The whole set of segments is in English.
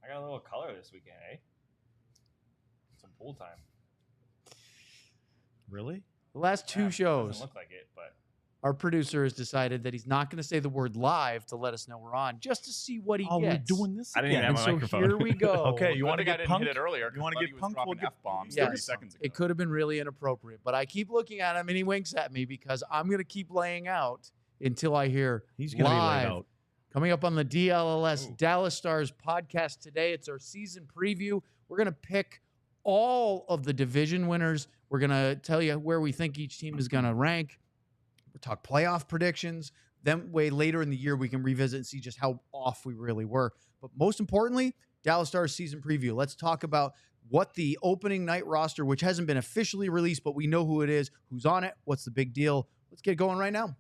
I got a little color this weekend, eh? Some pool time. Really? The last two shows, Doesn't look like it, but our producer has decided that he's not going to say the word live to let us know we're on, just to see what he gets. We're doing this I didn't even again. have And my so microphone. here we go. Okay, you want to get punked? hit it earlier? You want to get punked? We'll get F-bombs Yes. 30 seconds ago. It could have been really inappropriate, but I keep looking at him and he winks at me because I'm going to keep laying out until I hear He's going to be laid live. out. Coming up on the DLLS Dallas Stars podcast today, it's our season preview. We're going to pick all of the division winners. We're going to tell you where we think each team is going to rank. We'll talk playoff predictions. Then way later in the year, we can revisit and see just how off we really were. But most importantly, Dallas Stars season preview. Let's talk about what the opening night roster, which hasn't been officially released, but we know who it is, who's on it, what's the big deal. Let's get going right now.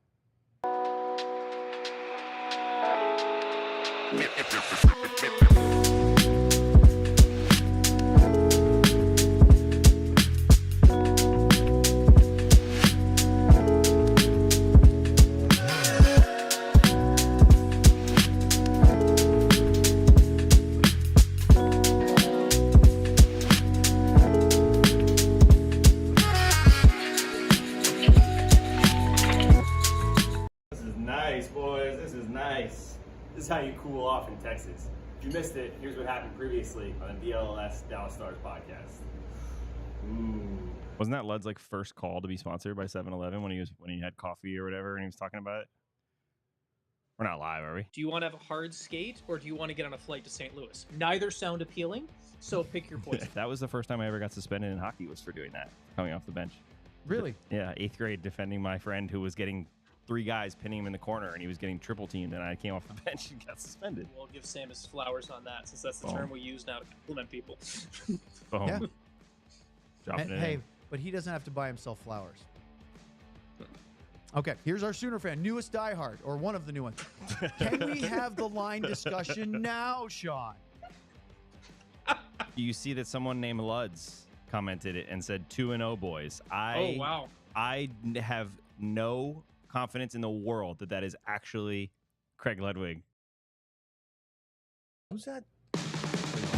this is nice, boys. This is nice. This is how you cool off in Texas. If you missed it, here's what happened previously on the DLS Dallas Stars podcast. Ooh. Wasn't that Lud's like first call to be sponsored by 7-Eleven when he had coffee or whatever and he was talking about it? We're not live, are we? Do you want to have a hard skate or do you want to get on a flight to St. Louis? Neither sound appealing, so pick your poison. That was the first time I ever got suspended in hockey was for doing that, coming off the bench. Really? Yeah, 8th grade, defending my friend who was getting 3 guys pinning him in the corner and he was getting triple teamed and I came off the bench and got suspended. We'll give Sam his flowers on that since that's the term we use now to compliment people. Boom. Yeah. Dropping it Hey, in. but he doesn't have to buy himself flowers. Okay, here's our Sooner fan, newest diehard, or one of the new ones. Can we have the line discussion now, Sean? You see that someone named Luds commented it and said 2-0 boys. Oh, wow. I have no confidence in the world that is actually Craig Ludwig. Who's that?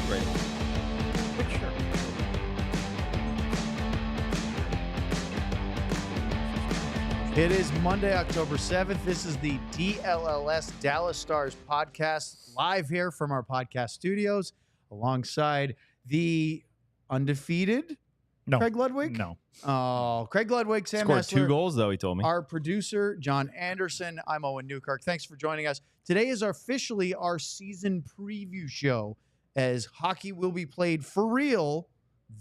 Right. Picture. It is Monday, October 7th. This is the DLLS Dallas Stars podcast, live here from our podcast studios, alongside the undefeated Craig Ludwig. No. Oh, Craig Ludwig, Sam Scored Hessler, 2 goals, though, he told me. our producer, John Anderson. I'm Owen Newkirk. Thanks for joining us. Today is officially our season preview show, as hockey will be played for real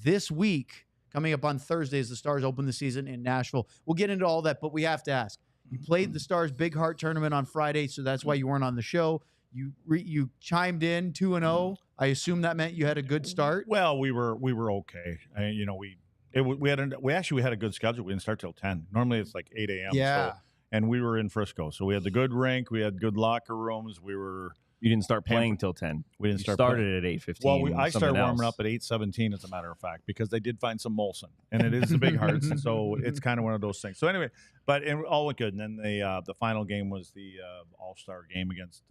this week. Coming up on Thursday as the Stars open the season in Nashville. We'll get into all that, but we have to ask. You played the Stars Big Heart Tournament on Friday, so that's why you weren't on the show. You chimed in 2-0. I assume that meant you had a good start. Well, we were okay. We had a good schedule. We didn't start till 10. Normally it's like 8 a.m. Yeah. So, and we were in Frisco, so we had the good rink. We had good locker rooms. You didn't start playing till 10. We didn't You start started at 8:15. Well, I started warming else. up at 8:17, as a matter of fact, because they did find some Molson, and it is the Big Hearts, and so it's kind of one of those things. So anyway, but it all went good. And then the final game was the All-Star game against.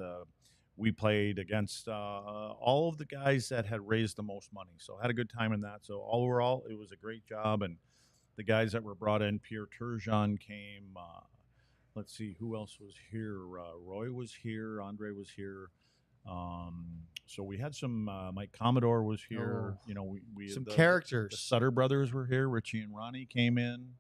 We played against all of the guys that had raised the most money, so had a good time in that. So overall, it was a great job, and the guys that were brought in, Pierre Turgeon came. Let's see who else was here. Roy was here. Andre was here. So we had some. Mike Commodore was here. Oh. We Some had characters. The Sutter brothers were here. Richie and Ronnie came in.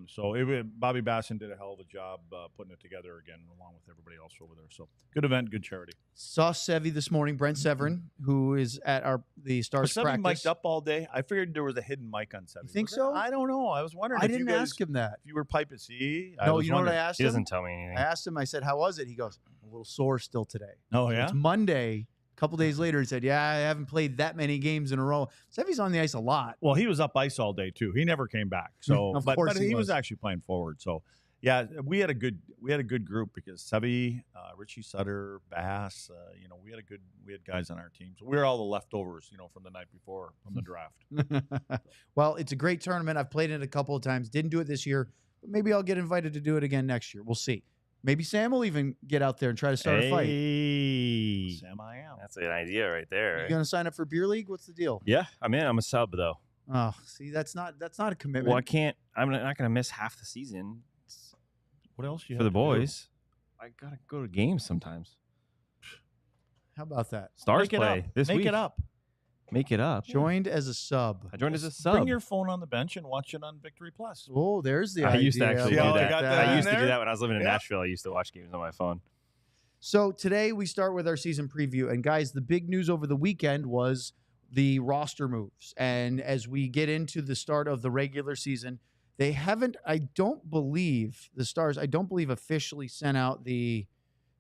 So Bobby Basson did a hell of a job putting it together again, along with everybody else over there. So good event, good charity. Saw Sevy this morning, Brent Severin, who is at the Stars Was Sevy practice. mic'd up all day? I figured there was a hidden mic on Sevy. You think Was so? there? I don't know. I was wondering. I if you didn't guys- ask him that. If you were piping C. No, you know what I asked He him? doesn't tell me anything. I asked him, I said, how was it? He goes, a little sore still today. Oh, So yeah? it's Monday. A couple days later, he said, yeah, I haven't played that many games in a row. Sevy's on the ice a lot. Well, he was up ice all day too. He never came back. So, Of but course he he was was. actually playing forward. So, yeah, we had a good group because Sevy, Richie Sutter, Bass, we had guys on our team. So we were all the leftovers, from the night before from the draft. Well, it's a great tournament. I've played it a couple of times. Didn't do it this year, but maybe I'll get invited to do it again next year. We'll see. Maybe Sam will even get out there and try to start a fight. Hey. Sam, I am. That's an idea right there. You going to sign up for beer league? What's the deal? Yeah, I'm in. I'm a sub though. Oh, see, that's not a commitment. Well, I can't. I'm not going to miss half the season. What else you for have the to do? boys? I gotta go to games sometimes. How about that? Stars Make it play up. this Make week. it up. Make it up. Joined as a sub. I joined as a sub. Bring your phone on the bench and watch it on Victory Plus. Oh, there's the I idea. used to actually See do how I that. got that I in used to do there? that when I was living in Yeah. Nashville. I used to watch games on my phone. So today we start with our season preview. And guys, the big news over the weekend was the roster moves. And as we get into the start of the regular season, they haven't, the Stars, I don't believe officially sent out the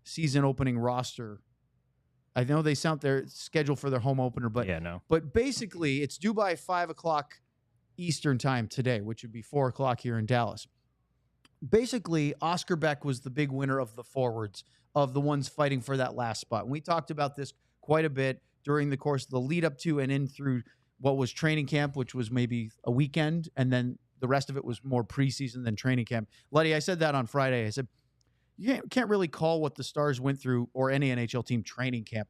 season opening roster. I know they sent their schedule for their home opener, but yeah, no. But basically, it's due by 5 o'clock Eastern time today, which would be 4 o'clock here in Dallas. Basically, Oscar Beck was the big winner of the forwards, of the ones fighting for that last spot. And we talked about this quite a bit during the course of the lead up to and in through what was training camp, which was maybe a weekend, and then the rest of it was more preseason than training camp. Letty, I said that on Friday. I said, you can't really call what the Stars went through or any NHL team training camp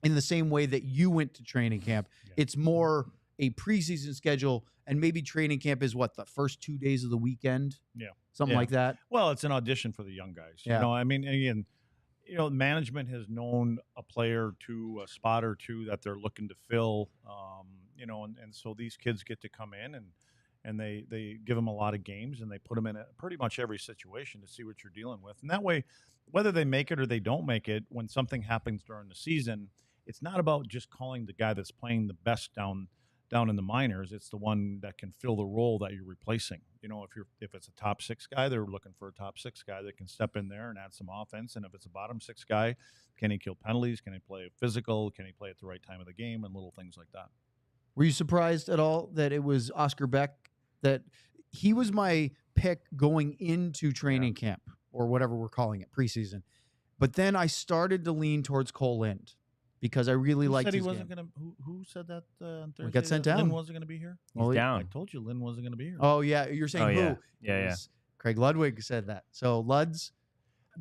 in the same way that you went to training camp. Yeah. It's more a preseason schedule, and maybe training camp is what, the first 2 days of the weekend? Yeah. Something Yeah. like that. Well, it's an audition for the young guys. Yeah. You know, I mean, again, management has known a player or two, a spot or two that they're looking to fill, and so these kids get to come in and they give them a lot of games and they put them in pretty much every situation to see what you're dealing with. And that way, whether they make it or they don't make it, when something happens during the season, it's not about just calling the guy that's playing the best down in the minors. It's the one that can fill the role that you're replacing. If it's a top six guy, they're looking for a top six guy that can step in there and add some offense. And if it's a bottom six guy, can he kill penalties? Can he play physical? Can he play at the right time of the game? And little things like that. Were you surprised at all that it was Oscar Beck? That he was my pick going into training camp, or whatever we're calling it, preseason. But then I started to lean towards Cole Lind because I really liked said he his wasn't game. gonna. Who said that on Thursday? We got sent that Lynn down. wasn't going to be here. Well, He's I down. told you Lynn wasn't going to be here. Oh, yeah. You're saying Oh, who? yeah. It Yeah. was Craig Ludwig said that. So, Luds,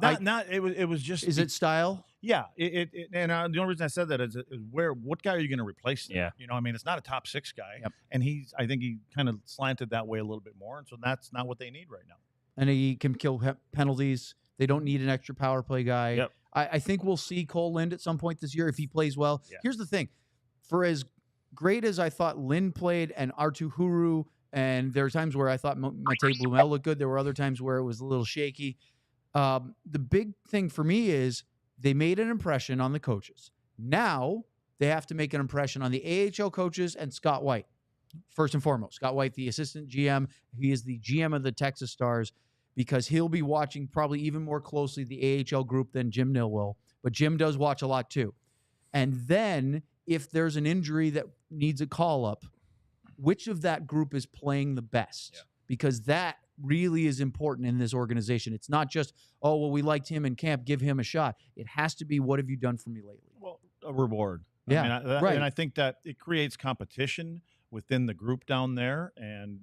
It was just. is it style? Yeah. And the only reason I said that is what guy are you going to replace? There? Yeah. I mean, it's not a top six guy, Yep. and I think he kind of slanted that way a little bit more, and so that's not what they need right now. And he can kill penalties. They don't need an extra power play guy. Yep. I think we'll see Cole Lind at some point this year if he plays well. Yeah. Here's the thing. For as great as I thought Lind played and Artu Huru, and there were times where I thought Matej Blumel looked good. There were other times where it was a little shaky. The big thing for me is they made an impression on the coaches. Now they have to make an impression on the AHL coaches and Scott White. First and foremost, Scott White, the assistant GM. He is the GM of the Texas Stars, because he'll be watching probably even more closely the AHL group than Jim Nill will. But Jim does watch a lot too. And then if there's an injury that needs a call-up, which of that group is playing the best? Yeah. Because that really is important in this organization. It's not just, oh, well, we liked him in camp, give him a shot. It has to be, what have you done for me lately? Well, a reward. Yeah, right. And I think that it creates competition within the group down there. And,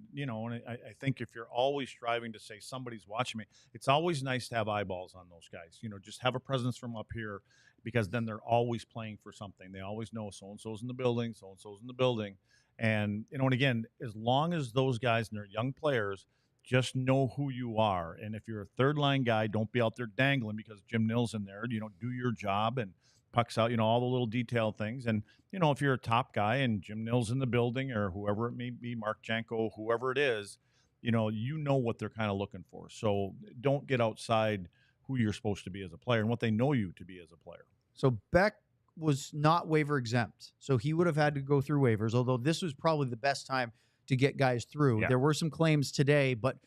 I think if you're always striving to say somebody's watching me, it's always nice to have eyeballs on those guys. Just have a presence from up here, because then they're always playing for something. They always know so-and-so's in the building, so-and-so's in the building. And, and again, as long as those guys and they're young players just know who you are. And if you're a third line guy, don't be out there dangling because Jim Nill's in there. Do your job and pucks out, all the little detail things. And, if you're a top guy and Jim Nill's in the building or whoever it may be, Mark Janko, whoever it is, you know what they're kind of looking for. So don't get outside who you're supposed to be as a player and what they know you to be as a player. So Beck was not waiver exempt. So he would have had to go through waivers, although this was probably the best time to get guys through. Yeah. There were some claims today, but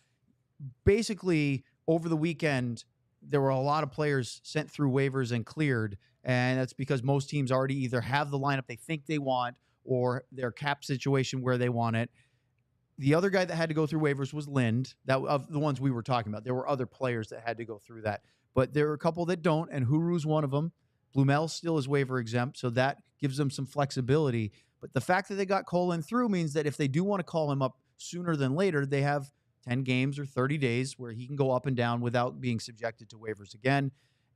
basically over the weekend, there were a lot of players sent through waivers and cleared. And that's because most teams already either have the lineup they think they want or their cap situation where they want it. The other guy that had to go through waivers was Lind, that of the ones we were talking about. There were other players that had to go through that, but there are a couple that don't, and Huru's one of them. Blumel still is waiver exempt, so that gives them some flexibility. But the fact that they got Cole Lind through means that if they do want to call him up sooner than later, they have 10 games or 30 days where he can go up and down without being subjected to waivers again.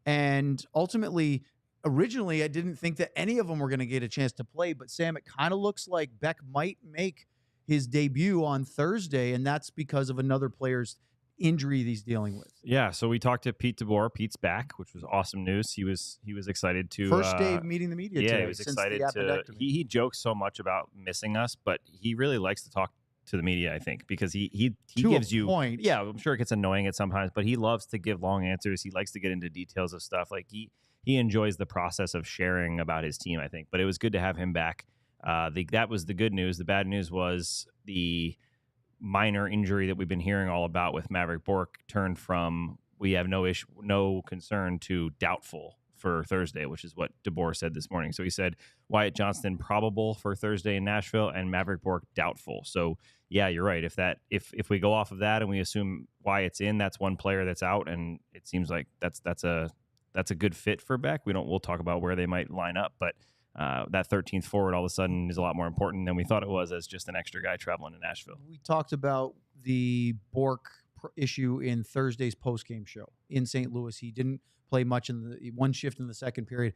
And ultimately, originally I didn't think that any of them were going to get a chance to play. But Sam, it kind of looks like Beck might make his debut on Thursday, and that's because of another player's injury that he's dealing with. Yeah, so we talked to Pete DeBoer. Pete's back, which was awesome news. He was excited to First day of meeting the media today. he was since excited the to. appendectomy. He jokes so much about missing us, but he really likes to talk to the media. I think because he To a gives you point. Yeah, I'm sure it gets annoying at sometimes, but he loves to give long answers. He likes to get into details of stuff. Like he enjoys the process of sharing about his team. I think, but it was good to have him back. That was the good news. The bad news was the minor injury that we've been hearing all about with Maverick Bourque turned from we have no concern to doubtful for Thursday, which is what DeBoer said this morning. So he said Wyatt Johnston probable for Thursday in Nashville and Maverick Bourque doubtful. So yeah, you're right. If we go off of that and we assume Wyatt's in, that's one player that's out, and it seems like that's a good fit for Beck. We'll talk about where they might line up, but that 13th forward all of a sudden is a lot more important than we thought it was as just an extra guy traveling to Nashville. We talked about the Bourque issue in Thursday's postgame show in St. Louis. He didn't play much in the one shift in the second period.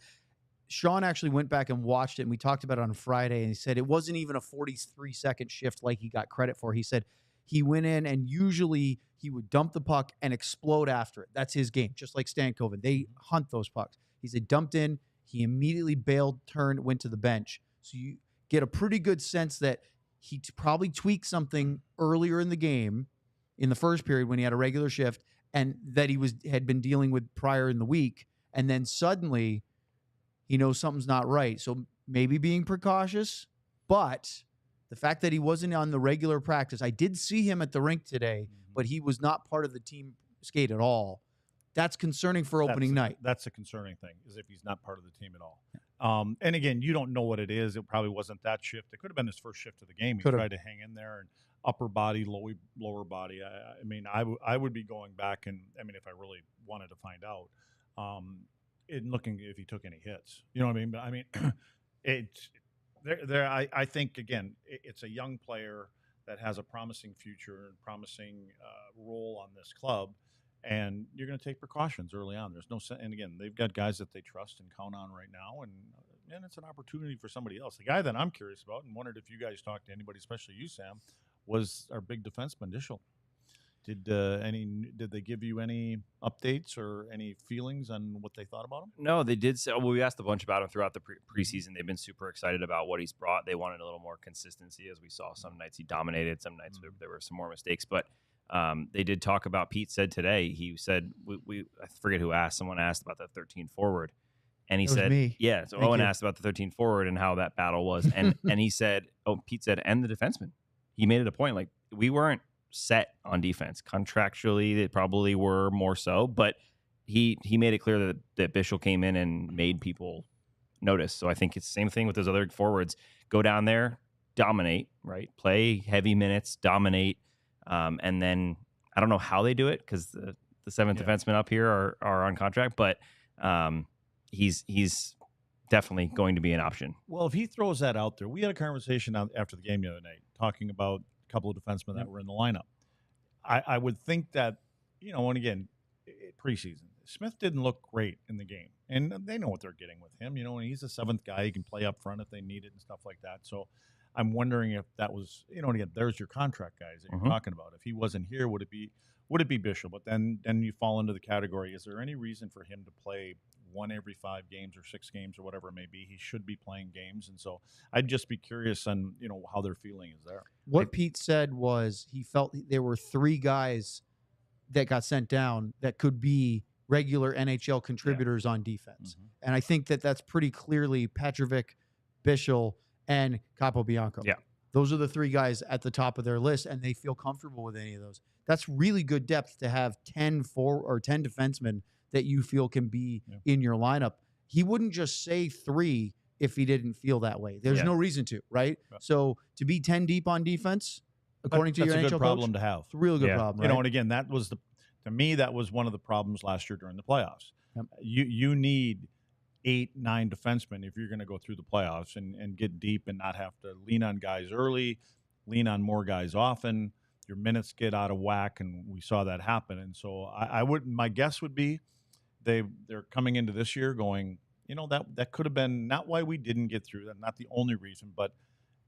Sean actually went back and watched it, and we talked about it on Friday, and he said it wasn't even a 43-second shift like he got credit for. He said he went in, and usually he would dump the puck and explode after it. That's his game, just like Stankoven. They hunt those pucks. He said dumped in, he immediately bailed, turned, went to the bench. So you get a pretty good sense that he probably tweaked something earlier in the game, in the first period when he had a regular shift, and that he had been dealing with prior in the week, and then suddenly he knows something's not right. So maybe being precautious, but the fact that he wasn't on the regular practice, I did see him at the rink today, but he was not part of the team skate at all. That's concerning for opening night. That's a concerning thing, is if he's not part of the team at all. And again, you don't know what it is. It probably wasn't that shift. It could have been his first shift of the game. He tried to hang in there, and upper body, lower body. I mean, I would be going back, and I mean, if I really wanted to find out, in looking if he took any hits. You know what I mean? But I mean, I think again, it's a young player that has a promising future and promising role on this club. And you're going to take precautions early on. There's no, and again, they've got guys that they trust and count on right now, and it's an opportunity for somebody else. The guy that I'm curious about and wondered if you guys talked to anybody, especially you, Sam, was our big defenseman, Dlls. Did they give you any updates or any feelings on what they thought about him? No, they did. Well, we asked a bunch about him throughout the preseason. They've been super excited about what he's brought. They wanted a little more consistency, as we saw. Some nights he dominated, some nights there were some more mistakes, but. They did talk about. Pete said today. He said I forget who asked. Someone asked about the 13 forward, and he said, me. "Yeah." So Owen asked about the 13 forward and how that battle was, and he said, Pete said, and the defenseman. He made it a point like we weren't set on defense contractually. They probably were more so, but he made it clear that Bischel came in and made people notice. So I think it's the same thing with those other forwards. Go down there, dominate, right? Play heavy minutes, dominate. And then I don't know how they do it because the seventh defenseman up here are on contract, but he's definitely going to be an option. Well, if he throws that out there, we had a conversation after the game the other night talking about a couple of defensemen that were in the lineup. I would think that, and again, preseason, Smith didn't look great in the game, and they know what they're getting with him. And he's a seventh guy; he can play up front if they need it and stuff like that. So. I'm wondering if that was, and again, there's your contract guys that you're talking about. If he wasn't here, would it be Bischel? But then you fall into the category. Is there any reason for him to play one every 5 games or 6 games or whatever it may be? He should be playing games, and so I'd just be curious on how their feeling is there. What Pete said was he felt there were 3 guys that got sent down that could be regular NHL contributors on defense, and I think that's pretty clearly Petrovic, Bischel, and Capobianco. Yeah. Those are the 3 guys at the top of their list, and they feel comfortable with any of those. That's really good depth to have 10 defensemen that you feel can be in your lineup. He wouldn't just say 3 if he didn't feel that way. There's no reason to, right? Yeah. So to be 10 deep on defense, according to your NHL coach, that's a good problem to have. It's a really good problem, right? And again, that was to me, that was one of the problems last year during the playoffs. Yep. You need 8, 9 defensemen if you're going to go through the playoffs and get deep and not have to lean on guys early, lean on more guys often. Your minutes get out of whack, and we saw that happen. And so my guess would be they're coming into this year going, that could have been not why we didn't get through that, not the only reason, but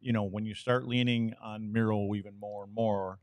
when you start leaning on Miro even more and more,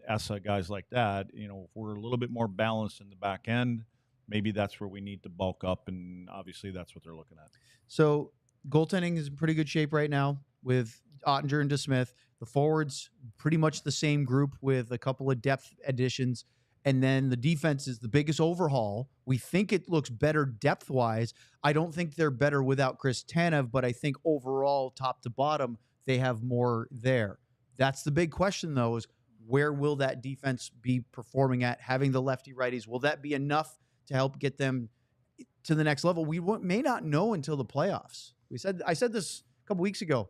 Essa, guys like that, if we're a little bit more balanced in the back end, maybe that's where we need to bulk up, and obviously that's what they're looking at. So goaltending is in pretty good shape right now with Ottinger and DeSmith. The forwards, pretty much the same group with a couple of depth additions. And then the defense is the biggest overhaul. We think it looks better depth-wise. I don't think they're better without Chris Tanev, but I think overall, top to bottom, they have more there. That's the big question, though, is where will that defense be performing at? Having the lefty-righties, will that be enough to help get them to the next level? We may not know until the playoffs. I said this a couple weeks ago.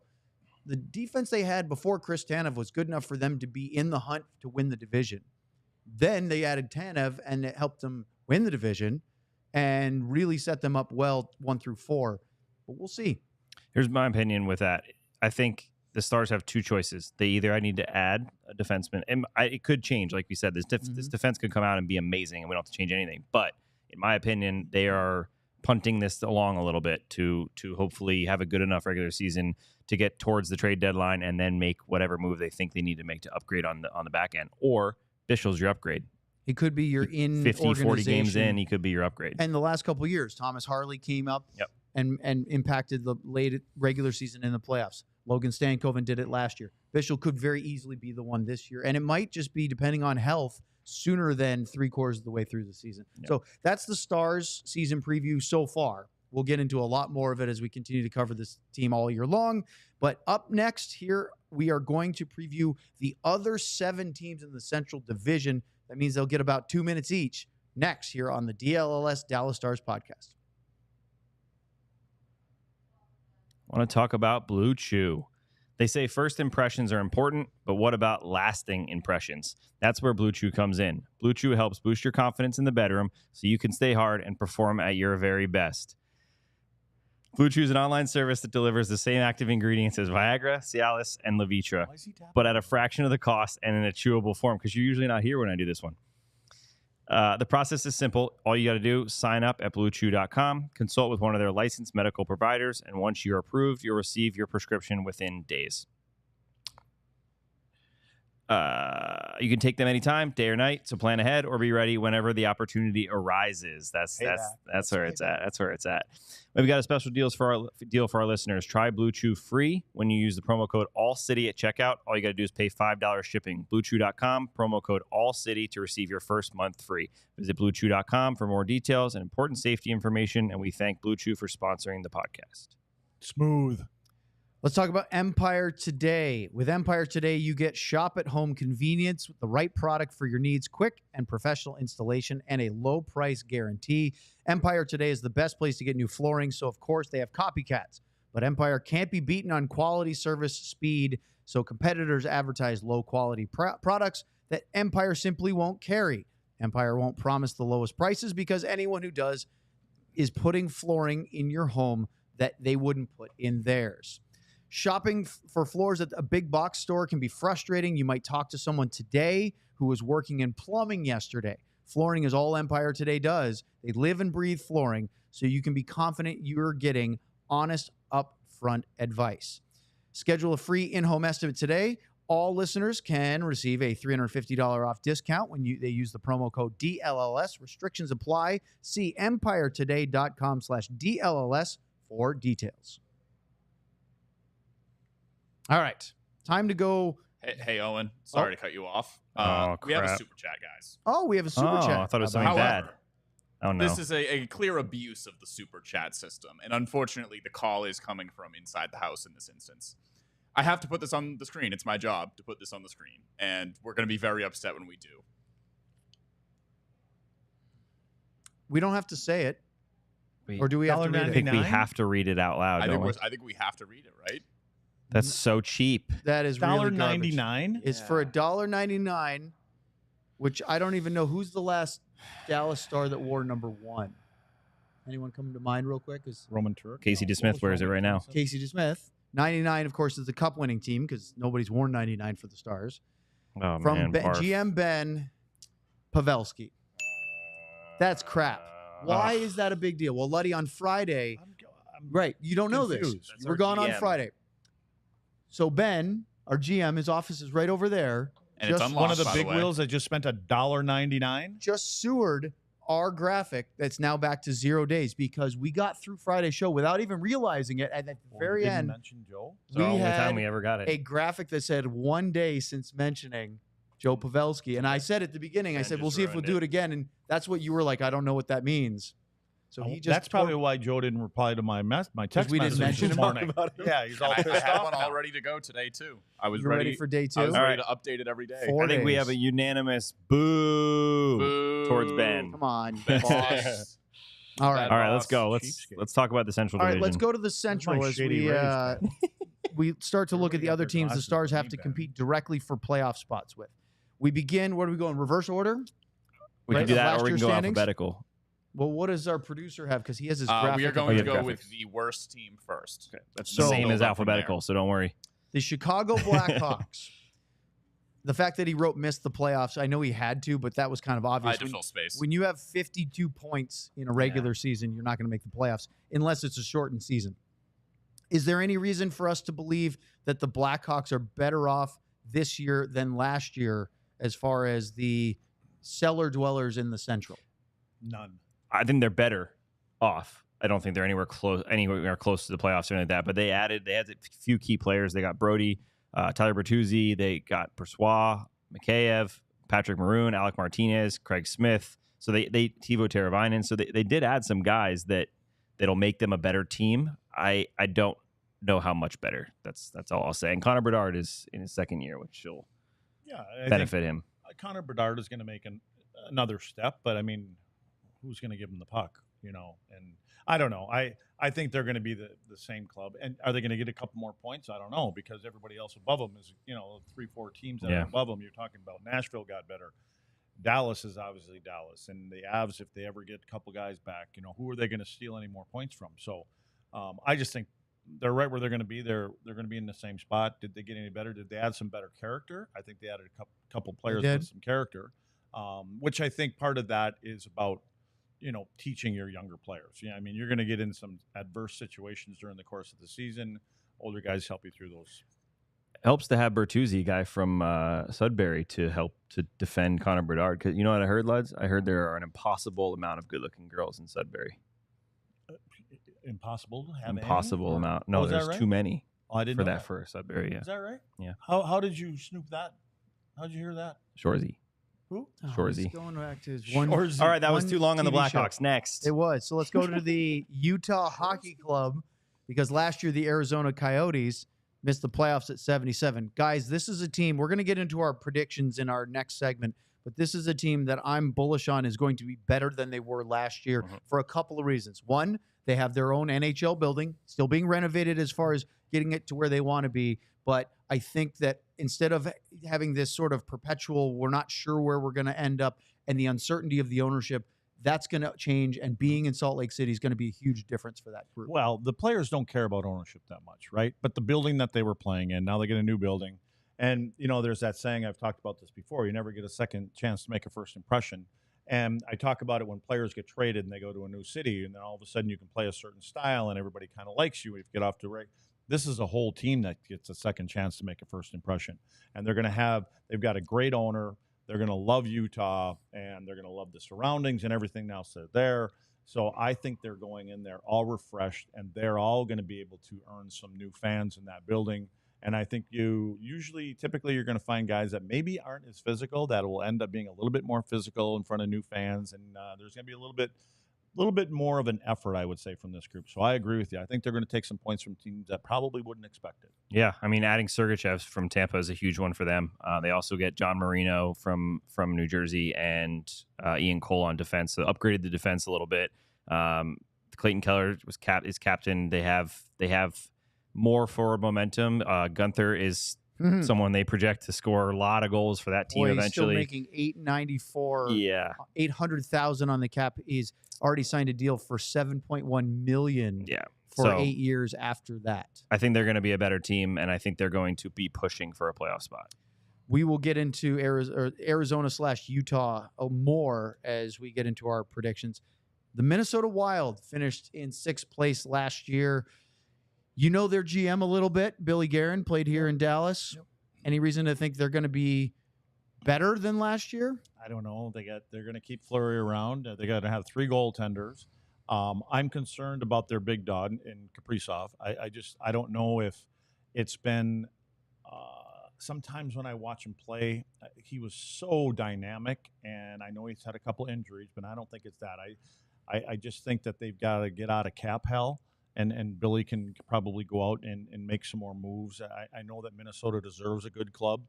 The defense they had before Chris Tanev was good enough for them to be in the hunt to win the division. Then they added Tanev, and it helped them win the division and really set them up well 1 through 4. But we'll see. Here's my opinion with that. I think the Stars have two choices. They either need to add a defenseman, and it could change. Like we said, this defense could come out and be amazing, and we don't have to change anything. But in my opinion, they are punting this along a little bit to hopefully have a good enough regular season to get towards the trade deadline and then make whatever move they think they need to make to upgrade on the back end. Or Bischel's your upgrade. He could be your in 50, 40 games in, he could be your upgrade. And the last couple of years, Thomas Harley came up and impacted the late regular season in the playoffs. Logan Stankoven did it last year. Bischel could very easily be the one this year. And it might just be, depending on health, sooner than 3/4 of the way through the season. Yep. So that's the Stars season preview so far. We'll get into a lot more of it as we continue to cover this team all year long. But up next here, we are going to preview the other 7 teams in the Central Division. That means they'll get about 2 minutes each next here on the DLLS Dallas Stars podcast. I want to talk about Blue Chew. They say first impressions are important, but what about lasting impressions? That's where Blue Chew comes in. Blue Chew helps boost your confidence in the bedroom so you can stay hard and perform at your very best. Blue Chew is an online service that delivers the same active ingredients as Viagra, Cialis, and Levitra, but at a fraction of the cost and in a chewable form, because you're usually not here when I do this one. The process is simple. All you got to do, sign up at bluechew.com, consult with one of their licensed medical providers, and once you're approved, you'll receive your prescription within days. You can take them anytime, day or night, so plan ahead or be ready whenever the opportunity arises. That's where it's at. That's where it's at. We've got a special deal for our listeners. Try Blue Chew free when you use the promo code ALLCITY at checkout. All you got to do is pay $5 shipping. BlueChew.com, promo code ALLCITY to receive your first month free. Visit BlueChew.com for more details and important safety information, and we thank Blue Chew for sponsoring the podcast. Smooth. Let's talk about Empire Today. With Empire Today, you get shop-at-home convenience with the right product for your needs, quick and professional installation, and a low-price guarantee. Empire Today is the best place to get new flooring, so of course they have copycats. But Empire can't be beaten on quality, service, speed, so competitors advertise low-quality products that Empire simply won't carry. Empire won't promise the lowest prices because anyone who does is putting flooring in your home that they wouldn't put in theirs. Shopping for floors at a big box store can be frustrating. You might talk to someone today who was working in plumbing yesterday. Flooring is all Empire Today does. They live and breathe flooring, so you can be confident you're getting honest, upfront advice. Schedule a free in-home estimate today. All listeners can receive a $350 off discount when they use the promo code DLLS. Restrictions apply. See empiretoday.com/DLLS for details. All right, time to go. Hey, Owen. Sorry to cut you off. We have a super chat, guys. Oh, we have a super chat. I thought it was something bad. Oh, no. This is a clear abuse of the super chat system, and unfortunately, the call is coming from inside the house in this instance. I have to put this on the screen. It's my job to put this on the screen, and we're going to be very upset when we do. We don't have to say it, or do we have to read it? I think we have to read it out loud. I think we have to read it, right? That's so cheap. That is really garbage. $1.99. It's for $1.99, which I don't even know who's the last Dallas Star that wore number 1. Anyone coming to mind real quick? Is Roman Turk. Casey DeSmith wears it right now. Casey DeSmith. 99, of course, is the cup-winning team because nobody's worn 99 for the Stars. Oh, From man, GM Ben Pavelski. That's crap. Why is that a big deal? Well, Luddy, on Friday, right? You don't know this. confused. You were gone on GM. Friday. So Ben, our GM, his office is right over there. And it's Just unlocked, One of the by big way. wheels that just spent $1.99. just sewered our graphic that's now back to 0 days because we got through Friday's show without even realizing it. And at the very Didn't end, mention Joe. It's the we only had time we ever got it. a graphic that said 1 day since mentioning Joe Pavelski. And I said at the beginning, I And said, we'll just see if we'll ruined do it. it again. And that's what you were like, I don't know what that means. So he just That's probably why Joe didn't reply to my text we didn't message mention this him. morning. About him. Yeah, he's all And I pissed had off one now. all ready to go today too. I was You're ready for day 2? I was All ready right. to update it every day. 4 I think we days. have a unanimous boo, Boo. towards Ben. Come on, Ben boss. Sucks. All right. All right, let's Boss. go. Cheapskate. Let's talk about the Central All right, Division. let's go to the Central my as shady we Rays, man. we start to look at Everybody the got other their teams the glasses Stars with have me, to Ben. compete directly for playoff spots with. We begin. Where do we go in reverse order? We right, can do of that, last or we can year's go standings? alphabetical. Well, what does our producer have? Because he has his graphic. We are up going you to have go graphics. with the worst team first. Okay, that's So- the same as Build up from there. alphabetical, so don't worry. The Chicago Blackhawks. The fact that he wrote missed the playoffs, I know he had to, but that was kind of I obvious. had to fill space. When you have 52 points in a regular season, you're not going to make the playoffs unless it's a shortened season. Is there any reason for us to believe that the Blackhawks are better off this year than last year as far as the cellar dwellers in the Central? None. I think they're better off. I don't think they're anywhere close to the playoffs or anything like that. But they had a few key players. They got Brody, Tyler Bertuzzi. They got Persois, Mikheyev, Patrick Maroon, Alec Martinez, Craig Smith. So they Teuvo Teravainen. So they did add some guys that'll make them a better team. I don't know how much better. That's all I'll say. And Connor Bedard is in his second year, which will Yeah, I benefit him. think Connor Bedard is going to make another step, but I mean, who's going to give him the puck? And I don't know. I think they're going to be the same club. And are they going to get a couple more points? I don't know, because everybody else above them is 3-4 teams that are above them. You're talking about Nashville got better. Dallas is obviously Dallas, and the Avs, if they ever get a couple guys back, who are they going to steal any more points from? So I just think they're right where they're going to be. They're going to be in the same spot. Did they get any better? Did they add some better character? I think they added a couple players did. with some character, which I think part of that is about teaching your younger players. I mean, you're going to get in some adverse situations during the course of the season. Older guys help you through those. Helps to have Bertuzzi, guy from Sudbury, to help to defend Connor Bedard. Because you know what I heard, lads? I heard there are an impossible amount of good-looking girls in Sudbury. Impossible to have any? Impossible Or- amount. No, is that there's right? too many Oh, I didn't for know that for Sudbury. Yeah, Is that right? Yeah. How did you snoop that? How did you hear that? Shorzy. Who? Shorzy. He's going back to his one. Shorzy. All right, that was One too long on the TV show. Blackhawks. Next. It was. So let's go to the Utah Hockey Club, because last year the Arizona Coyotes missed the playoffs at 77. Guys, this is a team, we're going to get into our predictions in our next segment, but this is a team that I'm bullish on is going to be better than they were last year for a couple of reasons. One, they have their own NHL building, still being renovated as far as getting it to where they want to be. But I think that instead of having this sort of perpetual, we're not sure where we're going to end up, and the uncertainty of the ownership, that's going to change. And being in Salt Lake City is going to be a huge difference for that group. Well, the players don't care about ownership that much, right? But the building that they were playing in, now they get a new building. And, there's that saying, I've talked about this before, you never get a second chance to make a first impression. And I talk about it when players get traded and they go to a new city, and then all of a sudden you can play a certain style and everybody kind of likes you if you get off to right. This is a whole team that gets a second chance to make a first impression. And they've got a great owner. They're going to love Utah, and they're going to love the surroundings and everything else that's there. So I think they're going in there all refreshed, and they're all going to be able to earn some new fans in that building. And I think typically you're going to find guys that maybe aren't as physical, that will end up being a little bit more physical in front of new fans. And there's going to be a little bit more of an effort, I would say, from this group. So I agree with you. I think they're going to take some points from teams that probably wouldn't expect it. Yeah, I mean, adding Sergachev from Tampa is a huge one for them. They also get John Marino from New Jersey and Ian Cole on defense, so upgraded the defense a little bit. Clayton Keller is captain. They have more forward momentum. Gunther is someone they project to score a lot of goals for that team Boy, eventually. He's still making $894. Yeah, 800,000 on the cap. He's already signed a deal for $7.1 million. yeah. For So 8 years after that. I think they're going to be a better team, and I think they're going to be pushing for a playoff spot. We will get into Arizona/Utah more as we get into our predictions. The Minnesota Wild finished in 6th place last year. You know their GM a little bit. Billy Guerin played here in Dallas. Yep. Any reason to think they're going to be better than last year? I don't know. They're going to keep Fleury around. They got to have 3 goaltenders. I'm concerned about their big dog in Kaprizov. I don't know if it's been. Sometimes when I watch him play, he was so dynamic, and I know he's had a couple injuries, but I don't think it's that. I just think that they've got to get out of cap hell, and Billy can probably go out and make some more moves. I know that Minnesota deserves a good club,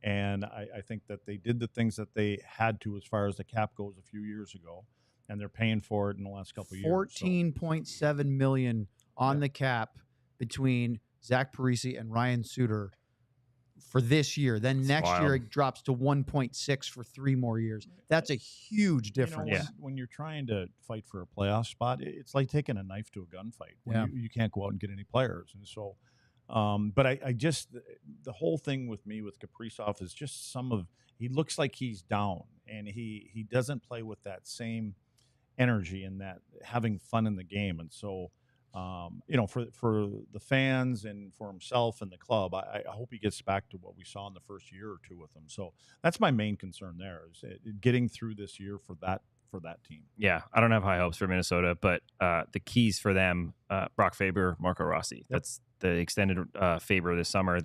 and I think that they did the things that they had to as far as the cap goes a few years ago, and they're paying for it in the last couple of years. $14.7 million on the cap between Zach Parise and Ryan Suter for this year. Then next year it drops to 1.6 for 3 more years. That's a huge difference. When you're trying to fight for a playoff spot, it's like taking a knife to a gunfight. When you can't go out and get any players. And so, but I just, the whole thing with me with Kaprizov is just he looks like he's down, and he doesn't play with that same energy and that having fun in the game. And so, for the fans and for himself and the club, I hope he gets back to what we saw in the first year or 2 with him. So that's my main concern there, is getting through this year for that team. Yeah, I don't have high hopes for Minnesota, but the keys for them, Brock Faber, Marco Rossi. Yep. That's the extended Faber this summer.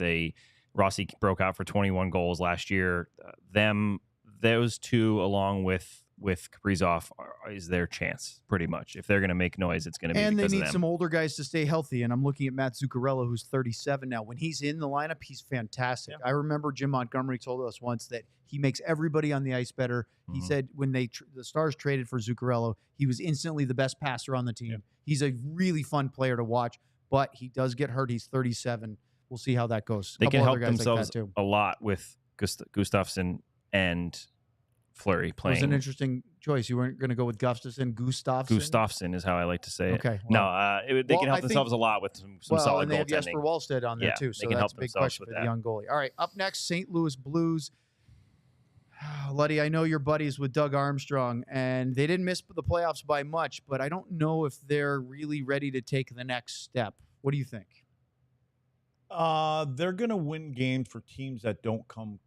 Rossi broke out for 21 goals last year. Those 2, along with Kaprizov, is their chance, pretty much. If they're going to make noise, it's going to be and because they of need them. some older guys to stay healthy. And I'm looking at Matt Zuccarello, who's 37 now. When he's in the lineup, he's fantastic. Yeah. I remember Jim Montgomery told us once that he makes everybody on the ice better. He said when the Stars traded for Zuccarello, he was instantly the best passer on the team. Yeah. He's a really fun player to watch, but he does get hurt. He's 37. We'll see how that goes. They can help themselves a lot with Gustafsson and Fleury playing. It was an interesting choice. You weren't going to go with Gustafsson. Gustafsson is how I like to say it. Okay. Well, they can help themselves a lot with some solid and they have goaltending. Jesper Wallstedt on there too, so that's a big question for the young goalie. All right, up next, St. Louis Blues. Luddy, I know you're buddies with Doug Armstrong, and they didn't miss the playoffs by much, but I don't know if they're really ready to take the next step. What do you think? They're going to win games for teams that don't come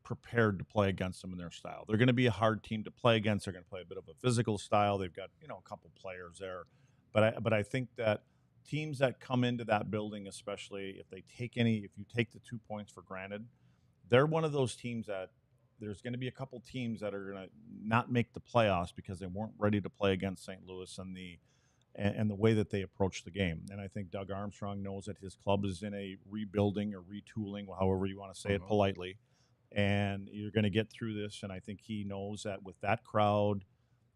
prepared to play against them in their style. They're going to be a hard team to play against. They're going to play a bit of a physical style. They've got, a couple players there. But I think that teams that come into that building, especially if you take the 2 points for granted, they're one of those teams that there's going to be a couple teams that are going to not make the playoffs because they weren't ready to play against St. Louis and the way that they approach the game. And I think Doug Armstrong knows that his club is in a rebuilding or retooling, however you want to say it politely. And you're going to get through this. And I think he knows that with that crowd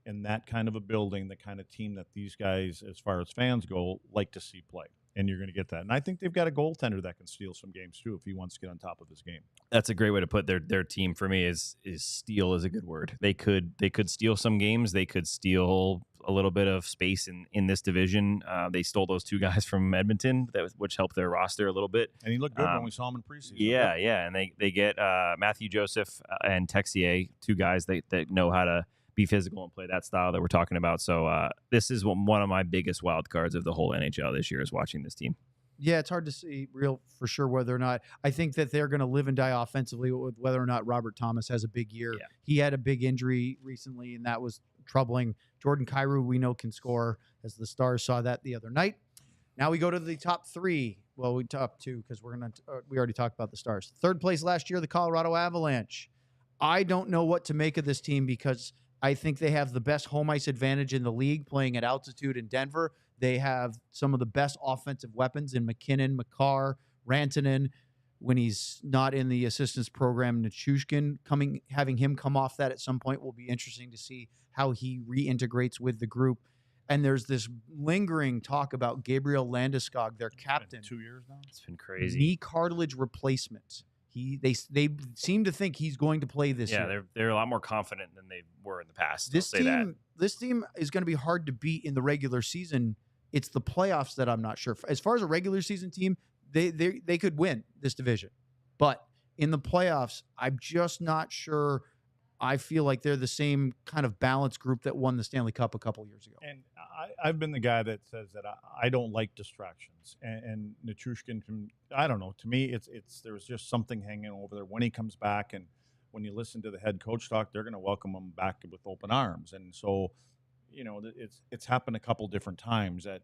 and that kind of a building, the kind of team that these guys, as far as fans go, like to see play. And you're going to get that. And I think they've got a goaltender that can steal some games too if he wants to get on top of his game. That's a great way to put their team for me. Is steal is a good word. They could steal some games. They could steal a little bit of space in this division. They stole those 2 guys from Edmonton, which helped their roster a little bit. And he looked good when we saw him in preseason. Yeah. And they get Matthew Joseph and Texier, 2 guys that know how to be physical and play that style that we're talking about. So this is one of my biggest wild cards of the whole NHL this year, is watching this team. Yeah, it's hard to see for sure whether or not. I think that they're going to live and die offensively with whether or not Robert Thomas has a big year. Yeah. He had a big injury recently, and that was troubling. Jordan Kyrou, we know, can score, as the Stars saw that the other night. Now we go to the top 3. Well, we top 2 because we already talked about the Stars. 3rd place last year, the Colorado Avalanche. I don't know what to make of this team because I think they have the best home ice advantage in the league playing at altitude in Denver. They have some of the best offensive weapons in McKinnon, Makar, Rantanen. When he's not in the assistance program, Nichushkin, having him come off that at some point will be interesting to see how he reintegrates with the group. And there's this lingering talk about Gabriel Landeskog, their captain. It's been 2 years now. It's been crazy. Knee cartilage replacement. They seem to think he's going to play this year. Yeah, they're a lot more confident than they were in the past. This team is going to be hard to beat in the regular season. It's the playoffs that I'm not sure. As far as a regular season team, they could win this division. But in the playoffs, I'm just not sure I feel like they're the same kind of balanced group that won the Stanley Cup a couple years ago. And I've been the guy that says that I don't like distractions. And Nichushkin, I don't know. To me, it's there's just something hanging over there when he comes back. And when you listen to the head coach talk, they're going to welcome him back with open arms. And so, you know, it's happened a couple different times at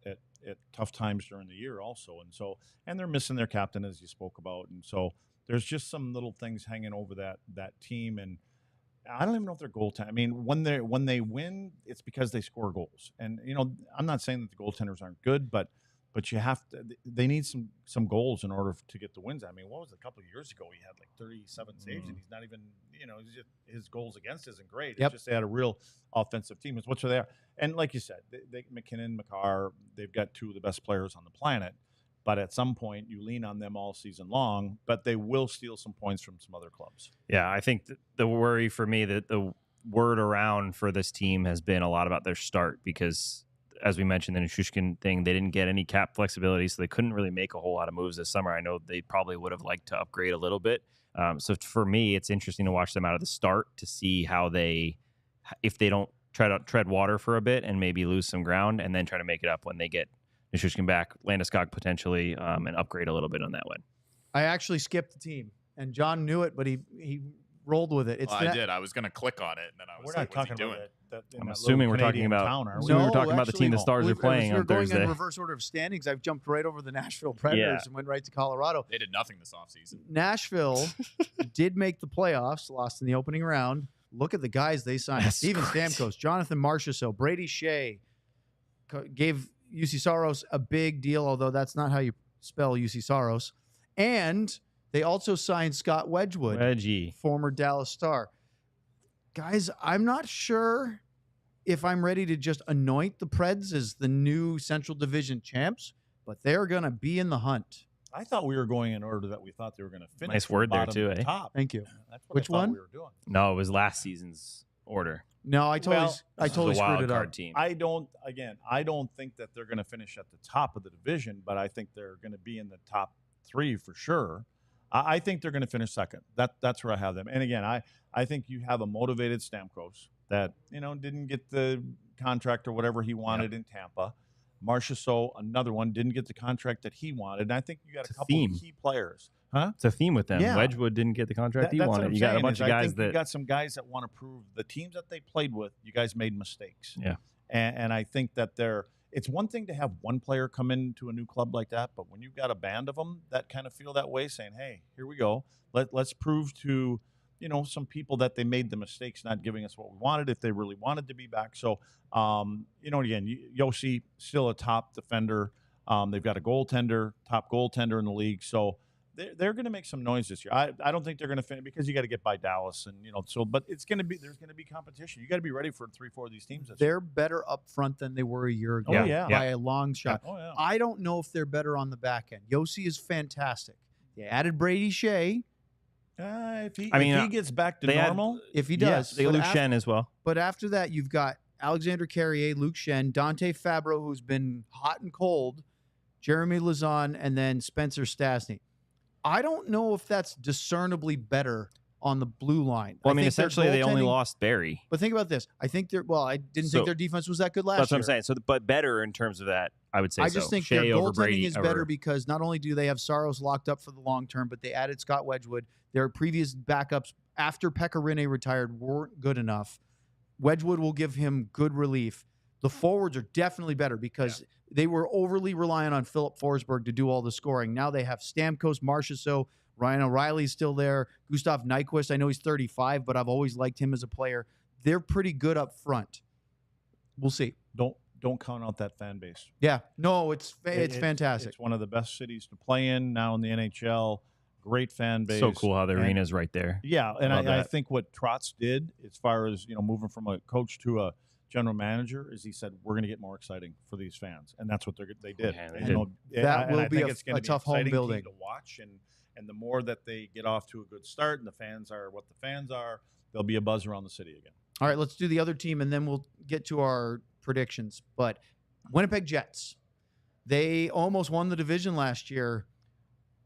tough times during the year also. And so, and they're missing their captain, as you spoke about. And so there's just some little things hanging over that team. And I don't even know if they're goaltenders. I mean, when they win, it's because they score goals. And, you know, I'm not saying that the goaltenders aren't good, but you have to. They need some goals in order to get the wins. I mean, what was it, a couple of years ago? He had like 37 saves, and he's not even. You know, his goals against isn't great. Yep. It's just they had a real offensive team. It's what they are. And like you said, they McKinnon, Makar, they've got two of the best players on the planet. But at some point, you lean on them all season long. But they will steal some points from some other clubs. Yeah, I think the worry for me, that the word around for this team has been a lot about their start, because, as we mentioned, the Nichushkin thing, they didn't get any cap flexibility, so they couldn't really make a whole lot of moves this summer. I know they probably would have liked to upgrade a little bit. So for me, it's interesting to watch them out of the start to see how if they don't try to tread water for a bit and maybe lose some ground, and then try to make it up when they get Nichushkin back, Landeskog potentially, and upgrade a little bit on that one. I actually skipped the team, and John knew it, but he rolled with it. I did. I was going to click on it, and then I was We're like, not what's he talking doing? about that I'm assuming we're talking about. Assuming we're talking about the team the Stars are playing on Thursday. We're going in reverse order of standings. I've jumped right over the Nashville Predators and went right to Colorado. They did nothing this offseason. Nashville did make the playoffs, lost in the opening round. Look at the guys they signed. That's Steven crazy. Stamkos, Jonathan Marchessault, Brady Shea. Gave UC Saros a big deal, although that's not how you spell UC Saros. And they also signed Scott Wedgwood, Reggie, former Dallas Star. Guys, I'm not sure if I'm ready to just anoint the Preds as the new Central Division champs, but they're going to be in the hunt. I thought we were going in order that we thought they were going to finish. Nice from word there, bottom too, to eh? top. Thank you. That's what Which I thought one? we were doing. No, it was last season's order. No, I totally Well, I totally This is a wild screwed it card up. team. I don't think that they're going to finish at the top of the division, but I think they're going to be in the top three for sure. I think they're going to finish second. That's where I have them. And again, I think you have a motivated Stamkos that, you know, didn't get the contract or whatever he wanted in Tampa. Marchessault, another one, didn't get the contract that he wanted. And I think you got It's a a couple theme. of key players. Huh? It's a theme with them. Yeah. Wedgwood didn't get the contract he That's what wanted. I'm You got a saying, bunch is of I guys think you that. got some guys that want to prove the teams that they played with. You guys made mistakes. Yeah. And I think that it's one thing to have one player come into a new club like that, but when you've got a band of them that kind of feel that way, saying, "Hey, here we go. Let's prove to, you know, some people that they made the mistakes, not giving us what we wanted if they really wanted to be back." So, you know, again, Yossi still a top defender. They've got a top goaltender in the league. So they're going to make some noise this year. I don't think they're going to finish because you got to get by Dallas, and you know. So, but there's going to be competition. You got to be ready for 3-4 of these teams. This year. They're better up front than they were a year ago Oh, yeah. by a long shot. Oh yeah. I don't know if they're better on the back end. Yossi is fantastic. They added Brady Shea. If he gets back to they had- normal, If he does. They got Luke Shen as well. But after that, you've got Alexander Carrier, Luke Shen, Dante Fabro, who's been hot and cold, Jeremy Lazan, and then Spencer Stastny. I don't know if that's discernibly better on the blue line. Well, I mean, think their essentially, they only goaltending- lost Barry. But think about this. I think I didn't So- think their defense was that good last That's year. what I'm saying. So, but better in terms of that, I would say. I just so. think Shea their over goaltending Brady is over- better because not only do they have Saros locked up for the long term, but they added Scott Wedgwood. Their previous backups after Pekka Rinne retired weren't good enough. Wedgwood will give him good relief. The forwards are definitely better because they were overly reliant on Philip Forsberg to do all the scoring. Now they have Stamkos, Marchessault, Ryan O'Reilly's still there. Gustav Nyquist, I know he's 35, but I've always liked him as a player. They're pretty good up front. We'll see. don't count out that fan base. Yeah, no, it's fantastic. It's one of the best cities to play in now in the NHL. Great fan base. So cool how the And- arena's right there. Yeah, and Love I that. think what Trotz did, as far as moving from a coach to a general manager, is he said we're going to get more exciting for these fans, and that's what they did. Yeah, they And, did. That will I be think a- it's gonna a be tough an home exciting building. team to watch, and the more that they get off to a good start, and the fans are what the fans are, there'll be a buzz around the city again. All right, let's do the other team, and then we'll get to our predictions. But Winnipeg Jets, they almost won the division last year.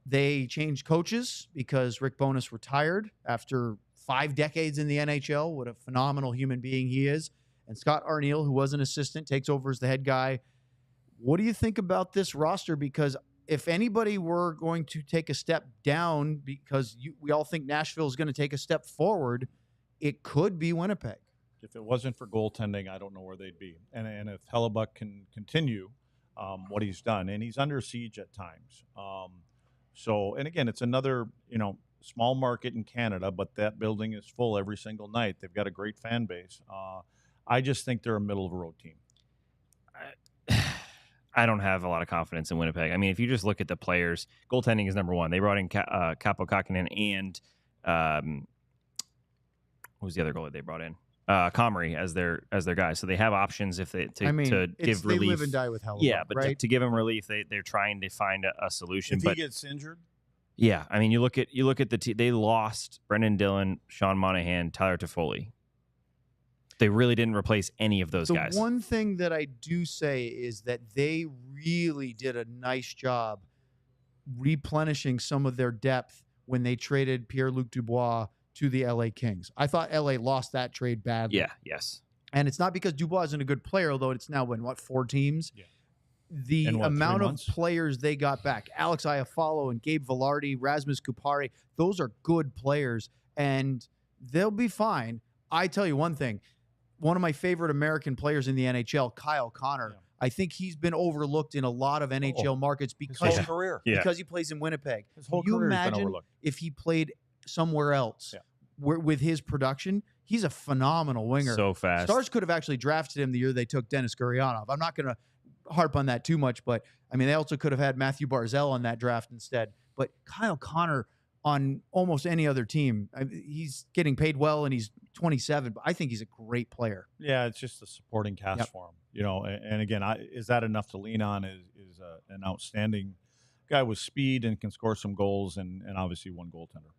They changed coaches because Rick Bowness retired after 5 decades in the NHL. What a phenomenal human being he is. And Scott Arniel, who was an assistant, takes over as the head guy. What do you think about this roster? Because if anybody were going to take a step down, because we all think Nashville is going to take a step forward, it could be Winnipeg. If it wasn't for goaltending, I don't know where they'd be. And if Hellebuck can continue what he's done, and he's under siege at times. And again, it's another, small market in Canada, but that building is full every single night. They've got a great fan base. I just think they're a middle-of-the-road team. I don't have a lot of confidence in Winnipeg. I mean, if you just look at the players, goaltending is number one. They brought in Capo Kakinen and what was the other goalie they brought in? Comrie as their guy. So they have options if they give relief. They live and die with Hellebuck. Yeah, but right? to give him relief, they're trying to find a solution. If he gets injured, yeah, I mean, you look at the team. They lost Brendan Dillon, Sean Monahan, Tyler Toffoli. They really didn't replace any of those guys. The one thing that I do say is that they really did a nice job replenishing some of their depth when they traded Pierre-Luc Dubois to the LA Kings. I thought LA lost that trade badly. Yeah, yes. And it's not because Dubois isn't a good player, although it's now been, 4 teams? Yeah. The amount of players they got back, Alex Iafallo and Gabe Velarde, Rasmus Kupari, those are good players, and they'll be fine. I tell you one thing. One of my favorite American players in the NHL, Kyle Connor. Yeah. I think he's been overlooked in a lot of NHL markets because he plays in Winnipeg. His whole career has been imagine overlooked. if he played somewhere else with his production? He's a phenomenal winger. So fast. Stars could have actually drafted him the year they took Denis Gurianov. I'm not going to harp on that too much, but I mean, they also could have had Matthew Barzal on that draft instead. But Kyle Connor on almost any other team, he's getting paid well and he's 27, but I think he's a great player. Yeah, it's just a supporting cast for him, And again, is that enough to lean on? Is an outstanding guy with speed and can score some goals and obviously one goaltender.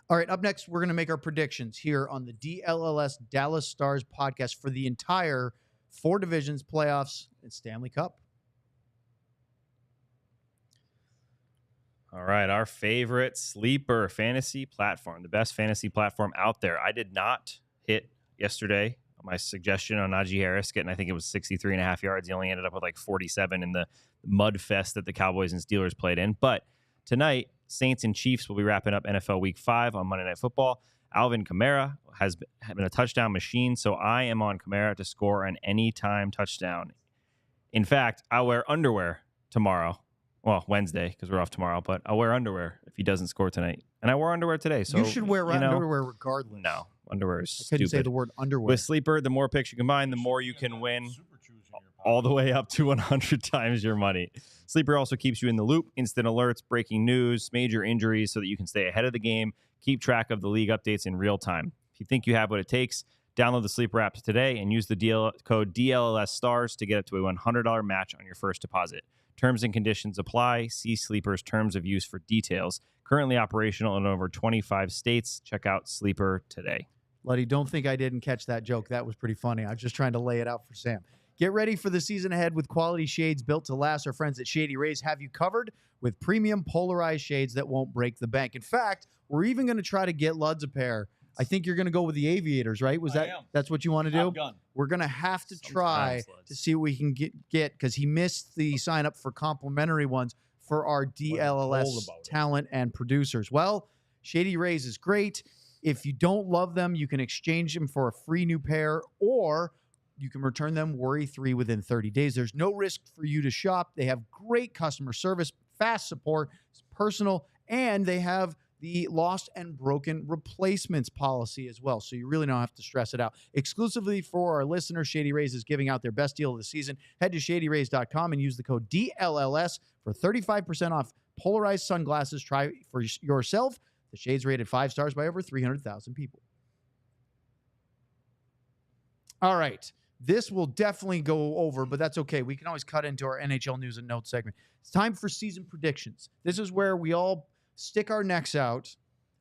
All right, up next, we're going to make our predictions here on the DLLS Dallas Stars podcast for the entire 4 divisions, playoffs, and Stanley Cup. All right, our favorite sleeper fantasy platform, the best fantasy platform out there. I did not hit yesterday my suggestion on Najee Harris getting, I think it was 63.5 yards. He only ended up with like 47 in the mud fest that the Cowboys and Steelers played in. But tonight, Saints and Chiefs will be wrapping up NFL Week 5 on Monday Night Football. Alvin Kamara has been a touchdown machine, so I am on Kamara to score an anytime touchdown. In fact, I'll wear underwear tomorrow. Well, Wednesday, because we're off tomorrow, but I'll wear underwear if he doesn't score tonight. And I wore underwear today. So you should wear underwear regardless. No, underwear is I couldn't stupid. say the word underwear. With Sleeper, the more picks you combine, the more you can win, all the way up to 100 times your money. Sleeper also keeps you in the loop, instant alerts, breaking news, major injuries, so that you can stay ahead of the game, keep track of the league updates in real time. If you think you have what it takes, download the Sleeper app today and use the code DLLS STARS to get up to a $100 match on your first deposit. Terms and conditions apply. See Sleeper's terms of use for details. Currently operational in over 25 states. Check out Sleeper today. Luddy, don't think I didn't catch that joke. That was pretty funny. I was just trying to lay it out for Sam. Get ready for the season ahead with quality shades built to last. Our friends at Shady Rays have you covered with premium polarized shades that won't break the bank. In fact, we're even going to try to get Luds a pair. I think you're going to go with the Aviators, right? That's what you want to do? We're going to have to try to see what we can get because he missed the sign up for complimentary ones for our DLLS talent and producers. Well, Shady Rays is great. If you don't love them, you can exchange them for a free new pair, or you can return them worry-free within 30 days. There's no risk for you to shop. They have great customer service, fast support, it's personal, and they have the lost and broken replacements policy as well. So you really don't have to stress it out. Exclusively for our listeners, Shady Rays is giving out their best deal of the season. Head to shadyrays.com and use the code DLLS for 35% off polarized sunglasses. Try for yourself. The shades rated 5 stars by over 300,000 people. All right. This will definitely go over, but that's okay. We can always cut into our NHL news and notes segment. It's time for season predictions. This is where we all stick our necks out,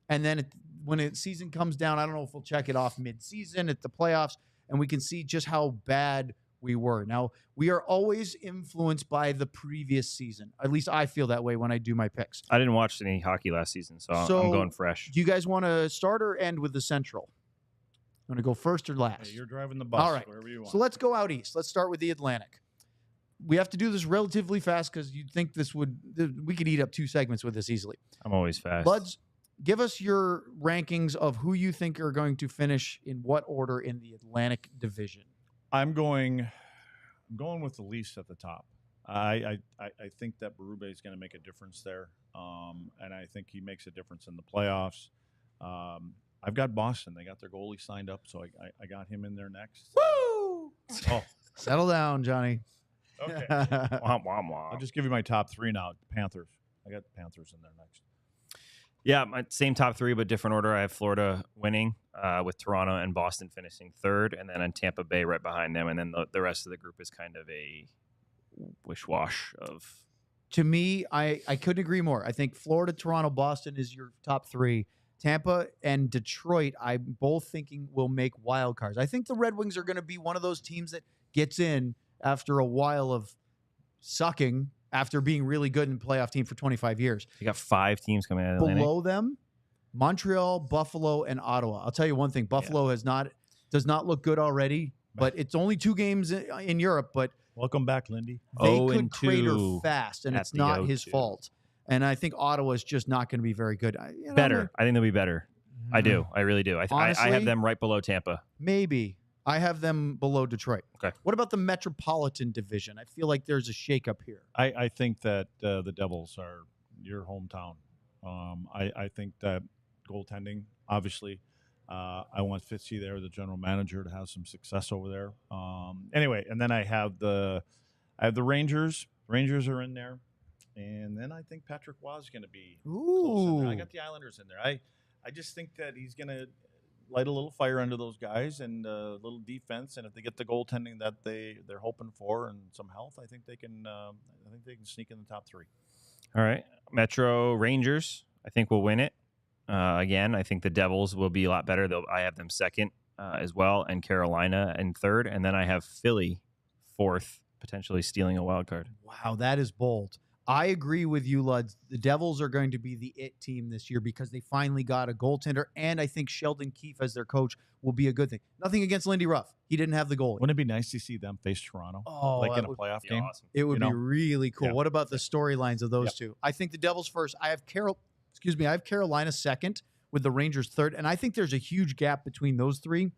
and then when the season comes down, I don't know if we'll check it off mid-season at the playoffs, and we can see just how bad we were. Now, we are always influenced by the previous season. At least I feel that way when I do my picks. I didn't watch any hockey last season, so I'm going fresh. Do you guys want to start or end with the Central? Want to go first or last? Hey, you're driving the bus. All right. Wherever you want. So let's go out east. Let's start with the Atlantic. We have to do this relatively fast because you'd think we could eat up 2 segments with this easily. I'm always fast. Buds, give us your rankings of who you think are going to finish in what order in the Atlantic Division. I'm going with the Leafs at the top. I think that Berube is going to make a difference there, and I think he makes a difference in the playoffs. I've got Boston. They got their goalie signed up, so I got him in there next. Woo! Oh, Settle down, Johnny. okay. Wah, wah, wah. I'll just give you my top 3 now. Panthers. I got the Panthers in there next. Yeah, my same top 3, but different order. I have Florida winning, with Toronto and Boston finishing 3rd, and then on Tampa Bay right behind them, and then the rest of the group is kind of a wish-wash of. To me, I couldn't agree more. I think Florida, Toronto, Boston is your top 3. Tampa and Detroit, I'm both thinking will make wild cards. I think the Red Wings are going to be one of those teams that gets in after a while of sucking after being really good in playoff team for 25 years. You got 5 teams coming out of Atlantic. Below them, Montreal, Buffalo, and Ottawa. I'll tell you one thing. Buffalo does not look good already, but it's only 2 games in Europe, but Welcome back, Lindy. they could crater fast, and at it's the not his O2. fault. And I think Ottawa is just not going to be very good. Better. I think they'll be better. I do. I really do. I Honestly, have them right below Tampa. Maybe. I have them below Detroit. Okay. What about the Metropolitan Division? I feel like there's a shakeup here. I think that the Devils are your hometown. I think that goaltending, obviously, I want Fitzy there, the general manager, to have some success over there. Anyway, and then I have the Rangers. Rangers are in there. And then I think Patrick Waugh is going to be close in there. I got the Islanders in there. I just think that he's going to light a little fire under those guys and a little defense. And if they get the goaltending that they're hoping for and some health, I think they can. Sneak in the top 3. All right. Metro Rangers, I think will win it. Again, I think the Devils will be a lot better. I have them 2nd as well, and Carolina in 3rd. And then I have Philly 4th, potentially stealing a wild card. Wow, that is bold. I agree with you, Luds. The Devils are going to be the it team this year because they finally got a goaltender, and I think Sheldon Keefe as their coach will be a good thing. Nothing against Lindy Ruff. He didn't have the goalie. Wouldn't it be nice to see them face Toronto, like in a playoff game? Awesome. It would be really cool. Yeah. What about the storylines of those two? I think the Devils first. I have Carolina 2nd with the Rangers 3rd, and I think there's a huge gap between those 3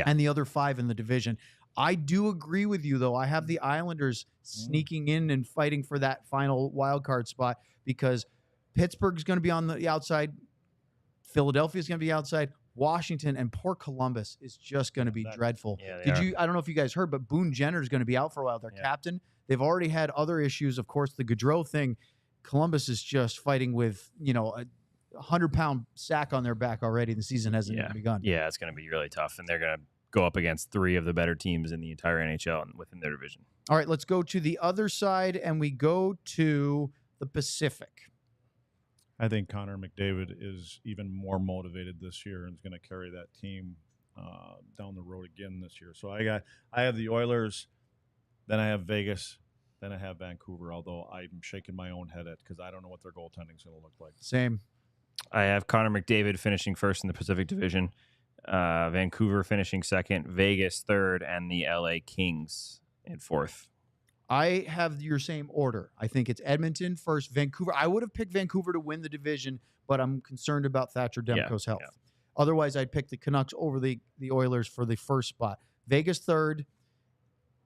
and the other 5 in the division. I do agree with you, though. I have the Islanders sneaking in and fighting for that final wild card spot because Pittsburgh's going to be on the outside. Philadelphia's going to be outside. Washington and poor Columbus is just going to be dreadful. Yeah, I don't know if you guys heard, but Boone Jenner is going to be out for a while. Their captain. They've already had other issues. Of course, the Gaudreau thing. Columbus is just fighting with, a 100-pound sack on their back already. The season hasn't even begun. Yeah, it's going to be really tough, and they're going to go up against 3 of the better teams in the entire NHL and within their division. All right, let's go to the other side, and we go to the Pacific. I think Connor McDavid is even more motivated this year and is going to carry that team down the road again this year. So I have the Oilers, then I have Vegas, then I have Vancouver, although I'm shaking my own head at because I don't know what their goaltending is going to look like. Same. I have Connor McDavid finishing 1st in the Pacific Division, Vancouver finishing 2nd, Vegas 3rd, and the LA Kings in 4th. I have your same order. I think it's Edmonton 1st, Vancouver. I would have picked Vancouver to win the division, but I'm concerned about Thatcher Demko's health. Yeah. Otherwise, I'd pick the Canucks over the Oilers for the 1st spot. Vegas 3rd,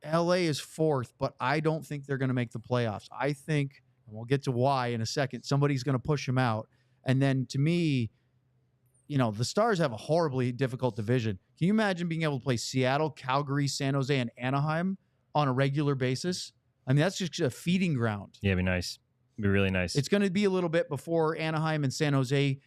LA is 4th, but I don't think they're going to make the playoffs. I think, and we'll get to why in a second, somebody's going to push them out. And then to me, the Stars have a horribly difficult division. Can you imagine being able to play Seattle, Calgary, San Jose, and Anaheim on a regular basis? I mean, that's just a feeding ground. Yeah, it'd be nice. It'd be really nice. It's going to be a little bit before Anaheim and San Jose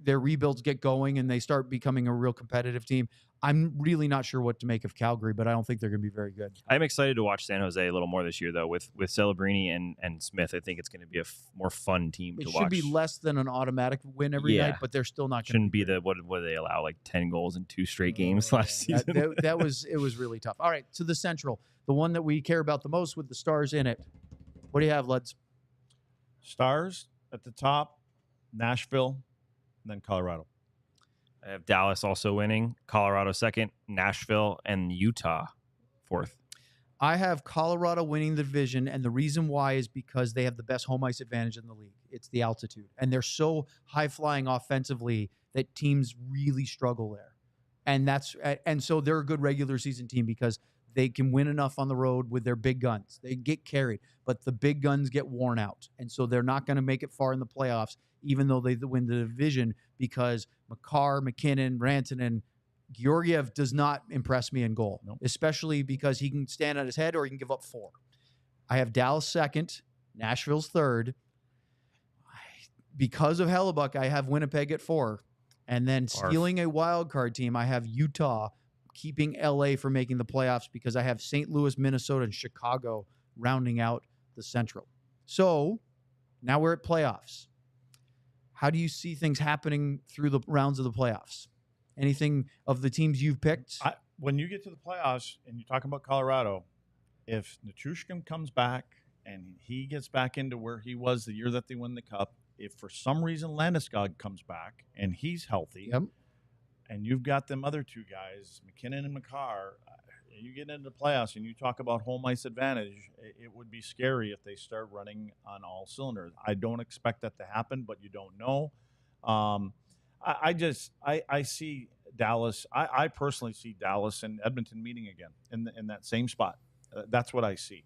their rebuilds get going and they start becoming a real competitive team, I'm really not sure what to make of Calgary, but I don't think they're going to be very good. I'm excited to watch San Jose a little more this year, though. With Celebrini and Smith, I think it's going to be a more fun team to It watch. should be less than an automatic win every night, but they're still not going to Shouldn't be the what did they allow, like 10 goals in 2 straight games last season? It was really tough. All right, to the Central, the one that we care about the most with the Stars in it. What do you have, Luds? Stars at the top, Nashville, and then Colorado. I have Dallas also winning, Colorado second, Nashville, and Utah fourth. I have Colorado winning the division, and the reason why is because they have the best home ice advantage in the league. It's the altitude, and they're so high-flying offensively that teams really struggle there. And so they're a good regular season team because they can win enough on the road with their big guns. They get carried, but the big guns get worn out, and so they're not going to make it far in the playoffs, even though they win the division, because Makar, McKinnon, Rantanen, Georgiev does not impress me in goal, especially because he can stand on his head or he can give up 4. I have Dallas second, Nashville's third. Because of Hellebuck, I have Winnipeg at 4. And then stealing a wild card team, I have Utah keeping LA from making the playoffs because I have St. Louis, Minnesota, and Chicago rounding out the Central. So now we're at playoffs. How do you see things happening through the rounds of the playoffs? Anything of the teams you've picked? When you get to the playoffs and you're talking about Colorado, if Nichushkin comes back and he gets back into where he was the year that they won the Cup, if for some reason Landeskog comes back and he's healthy, and you've got them other 2 guys, McKinnon and Makar, you get into the playoffs and you talk about home ice advantage, it would be scary if they start running on all cylinders. I don't expect that to happen, but you don't know. I see Dallas. I personally see Dallas and Edmonton meeting again in that same spot. That's what I see.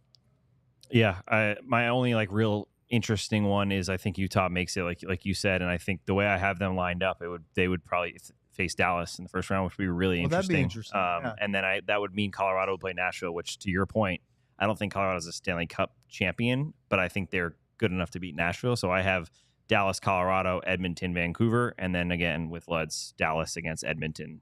Yeah, my only real interesting one is I think Utah makes it like you said, and I think the way I have them lined up, they would probably face Dallas in the first round, which would be really interesting. That'd be interesting. And then that would mean Colorado would play Nashville, which, to your point, I don't think Colorado's a Stanley Cup champion, but I think they're good enough to beat Nashville. So I have Dallas, Colorado, Edmonton, Vancouver, and then again with Luds, Dallas against Edmonton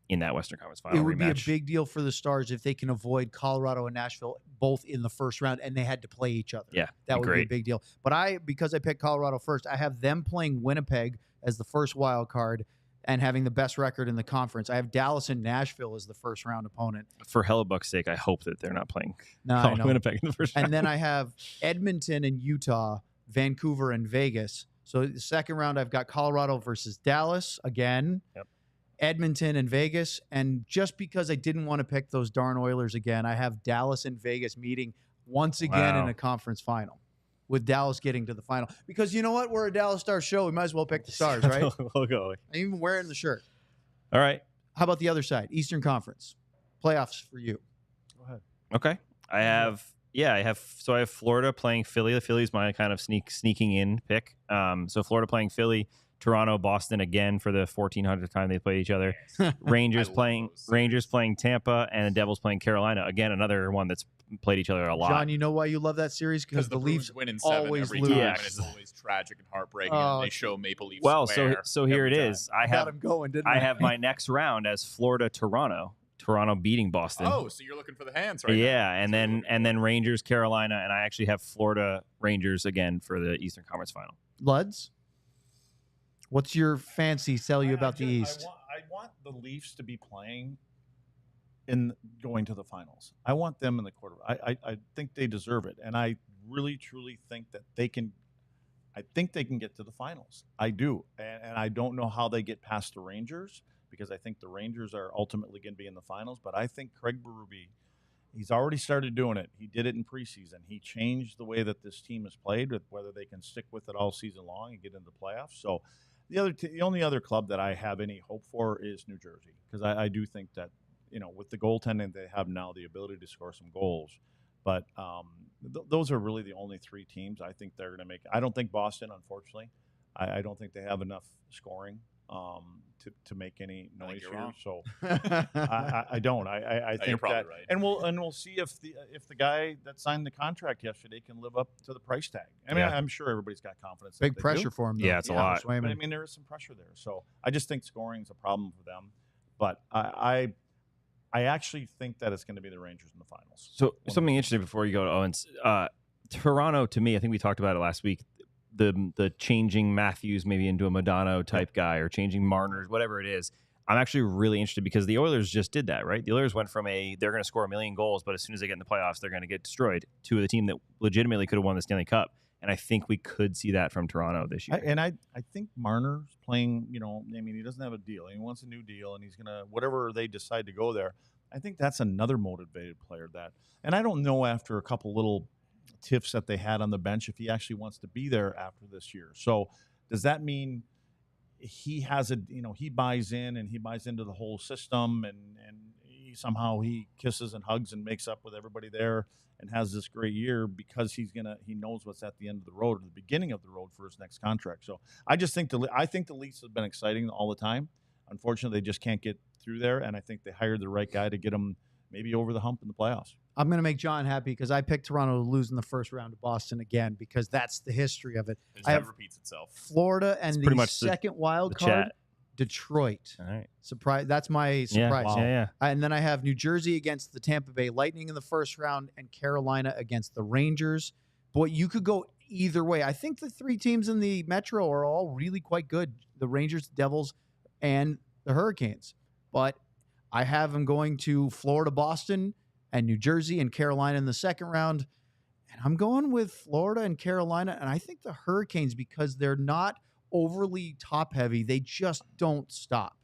in that Western Conference Final rematch. It would be a big deal for the Stars if they can avoid Colorado and Nashville both in the first round and they had to play each other. Yeah, that would be a big deal. But because I picked Colorado first, I have them playing Winnipeg as the first wild card and having the best record in the conference. I have Dallas and Nashville as the first round opponent. For Hellebuck's sake, I hope that they're not playing Winnipeg in the first round. And then I have Edmonton and Utah, Vancouver and Vegas. So the second round, I've got Colorado versus Dallas again. Edmonton and Vegas. And just because I didn't want to pick those darn Oilers again, I have Dallas and Vegas meeting once again in a conference final, with Dallas getting to the final. Because you know what? We're a Dallas Stars show. We might as well pick the Stars, right? We'll go. I'm even wearing the shirt. All right. How about the other side? Eastern Conference. Playoffs for you. Go ahead. Okay. I have Florida playing Philly. Philly's my kind of sneaking in pick. So Florida playing Philly, Toronto, Boston again for the 1400th time they play each other. Rangers playing Tampa, and the Devils playing Carolina. Again, another one that's played each other a lot. John, you know why you love that series? Because the Leafs win in 7 always every lose. time, and it's always tragic and heartbreaking. And they show Maple Leafs. Well, square so here it every is. time. I got him going, didn't I? I have my next round as Florida, Toronto. Toronto beating Boston. Oh, so you're looking for the hands right now. Yeah, and then Rangers, Carolina, and I actually have Florida Rangers again for the Eastern Conference Final. Luds, what's your fancy tell you about the East? I want the Leafs to be playing in going to the finals. I want them in the quarter. I think they deserve it, and I really truly think that they can. I think they can get to the finals. I do, and I don't know how they get past the Rangers, because I think the Rangers are ultimately going to be in the finals. But I think Craig Berube, he's already started doing it. He did it in preseason. He changed the way that this team is played, with whether they can stick with it all season long and get into the playoffs. So the only other club that I have any hope for is New Jersey, because I do think that, with the goaltending they have now, the ability to score some goals. But those are really the only 3 teams I think they're going to make. I don't think Boston, unfortunately. I don't think they have enough scoring. to make any I think noise you're here. wrong. So I don't. I think you're probably that, right. and we'll see if the guy that signed the contract yesterday can live up to the price tag. I mean, Yeah. I'm sure everybody's got confidence. Big that they pressure do. for him. Though. Yeah, it's a lot. But I Swayman. mean, there is some pressure there. So I just think scoring is a problem for them. But I actually think that it's going to be the Rangers in the finals. So something interesting before you go to Owens. Toronto, to me, I think we talked about it last week. The changing Matthews maybe into a Modano type guy, or changing Marner's, whatever it is. I'm actually really interested because the Oilers just did that, right? The Oilers went from they're going to score 1 million goals, but as soon as they get in the playoffs, they're going to get destroyed, to the team that legitimately could have won the Stanley Cup. And I think we could see that from Toronto this year. I think Marner's playing, I mean, he doesn't have a deal. He wants a new deal, and he's going to, whatever they decide to go there, I think that's another motivated player and I don't know, after a couple little tiffs that they had on the bench, if he actually wants to be there after this year. So does that mean he has he buys in, and he buys into the whole system, and somehow he kisses and hugs and makes up with everybody there and has this great year because he knows what's at the end of the road, or the beginning of the road, for his next contract. So I think the Leafs have been exciting all the time. Unfortunately, they just can't get through there, and I think they hired the right guy to get them maybe over the hump in the playoffs. I'm going to make John happy because I picked Toronto to lose in the first round to Boston again, because that's the history of it. It never repeats itself. Florida and pretty the much second wild the card, chat. Detroit. All right. Surprise! That's my surprise. Yeah. And then I have New Jersey against the Tampa Bay Lightning in the first round, and Carolina against the Rangers. Boy, you could go either way. I think the three teams in the Metro are all really quite good: the Rangers, Devils, and the Hurricanes. But I have them going to Florida, Boston, and New Jersey and Carolina in the second round. And I'm going with Florida and Carolina. And I think the Hurricanes, because they're not overly top heavy, they just don't stop.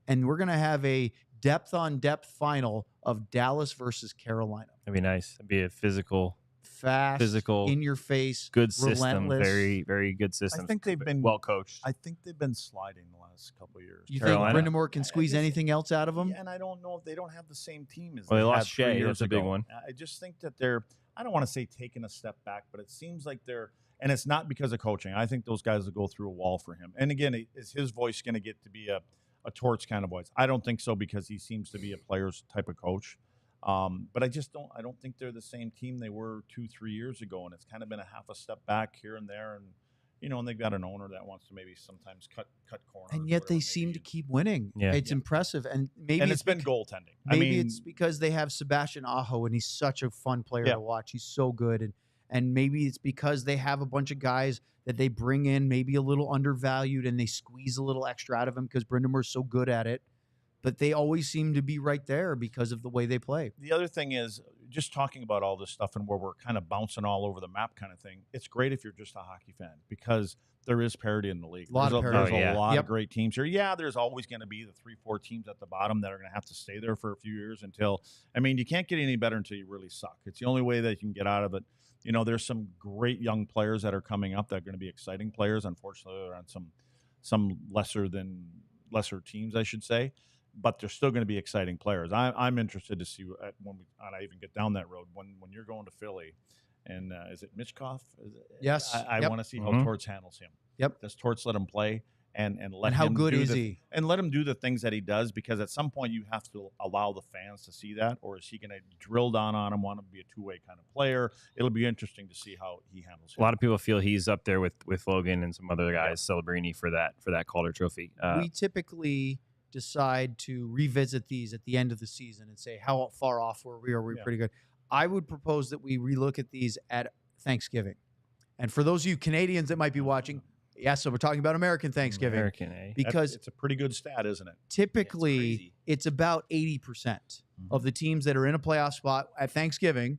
And we're going to have a depth on depth final of Dallas versus Carolina. That'd be nice. It'd be a physical, In your face, good system. relentless. Very, very good system. I think they've been well coached. I think they've been sliding the last couple of years. You Carolina. think Brind'Amour can squeeze anything else out of them? Yeah, and I don't know if they don't have the same team as Well, they they lost had 3 Shea. years That's a big ago. one. I just think that I don't want to say taking a step back, but it seems like and it's not because of coaching. I think those guys will go through a wall for him. And again, is his voice going to get to be a Torts kind of voice? I don't think so, because he seems to be a player's type of coach. But I don't think they're the same team they were 2-3 years ago. And it's kind of been a half a step back here and there. And, and they've got an owner that wants to maybe sometimes cut corners. And yet they seem to keep winning. Yeah. It's impressive. And maybe it's been goaltending. Maybe it's because they have Sebastian Aho, and he's such a fun player to watch. He's so good. And maybe it's because they have a bunch of guys that they bring in, maybe a little undervalued, and they squeeze a little extra out of him because Brind'Amour's so good at it. But they always seem to be right there because of the way they play. The other thing is, just talking about all this stuff and where we're kind of bouncing all over the map kind of thing, it's great if you're just a hockey fan, because there is parity in the league. There's a lot of great teams here. Yeah, there's always going to be the 3-4 teams at the bottom that are going to have to stay there for a few years you can't get any better until you really suck. It's the only way that you can get out of it. There's some great young players that are coming up that are going to be exciting players. Unfortunately, they're on some lesser teams, I should say. But they're still going to be exciting players. I'm interested to see when I even get down that road, when you're going to Philly, and is it Michkov? Yes. I want to see how Torts handles him. Yep. Does Torts let him play and let And how him good do is he? And let him do the things that he does, because at some point you have to allow the fans to see that, or is he going to drill down on him, want to be a two-way kind of player? It'll be interesting to see how he handles it. A lot of people feel he's up there with Logan and some other guys, Celebrini, for that Calder Trophy. We typically decide to revisit these at the end of the season and say, how far off were we? Are we pretty good? I would propose that we relook at these at Thanksgiving. And for those of you Canadians that might be watching, so we're talking about American Thanksgiving. American, eh? Because it's a pretty good stat, isn't it? typically it's about 80% of the teams that are in a playoff spot at Thanksgiving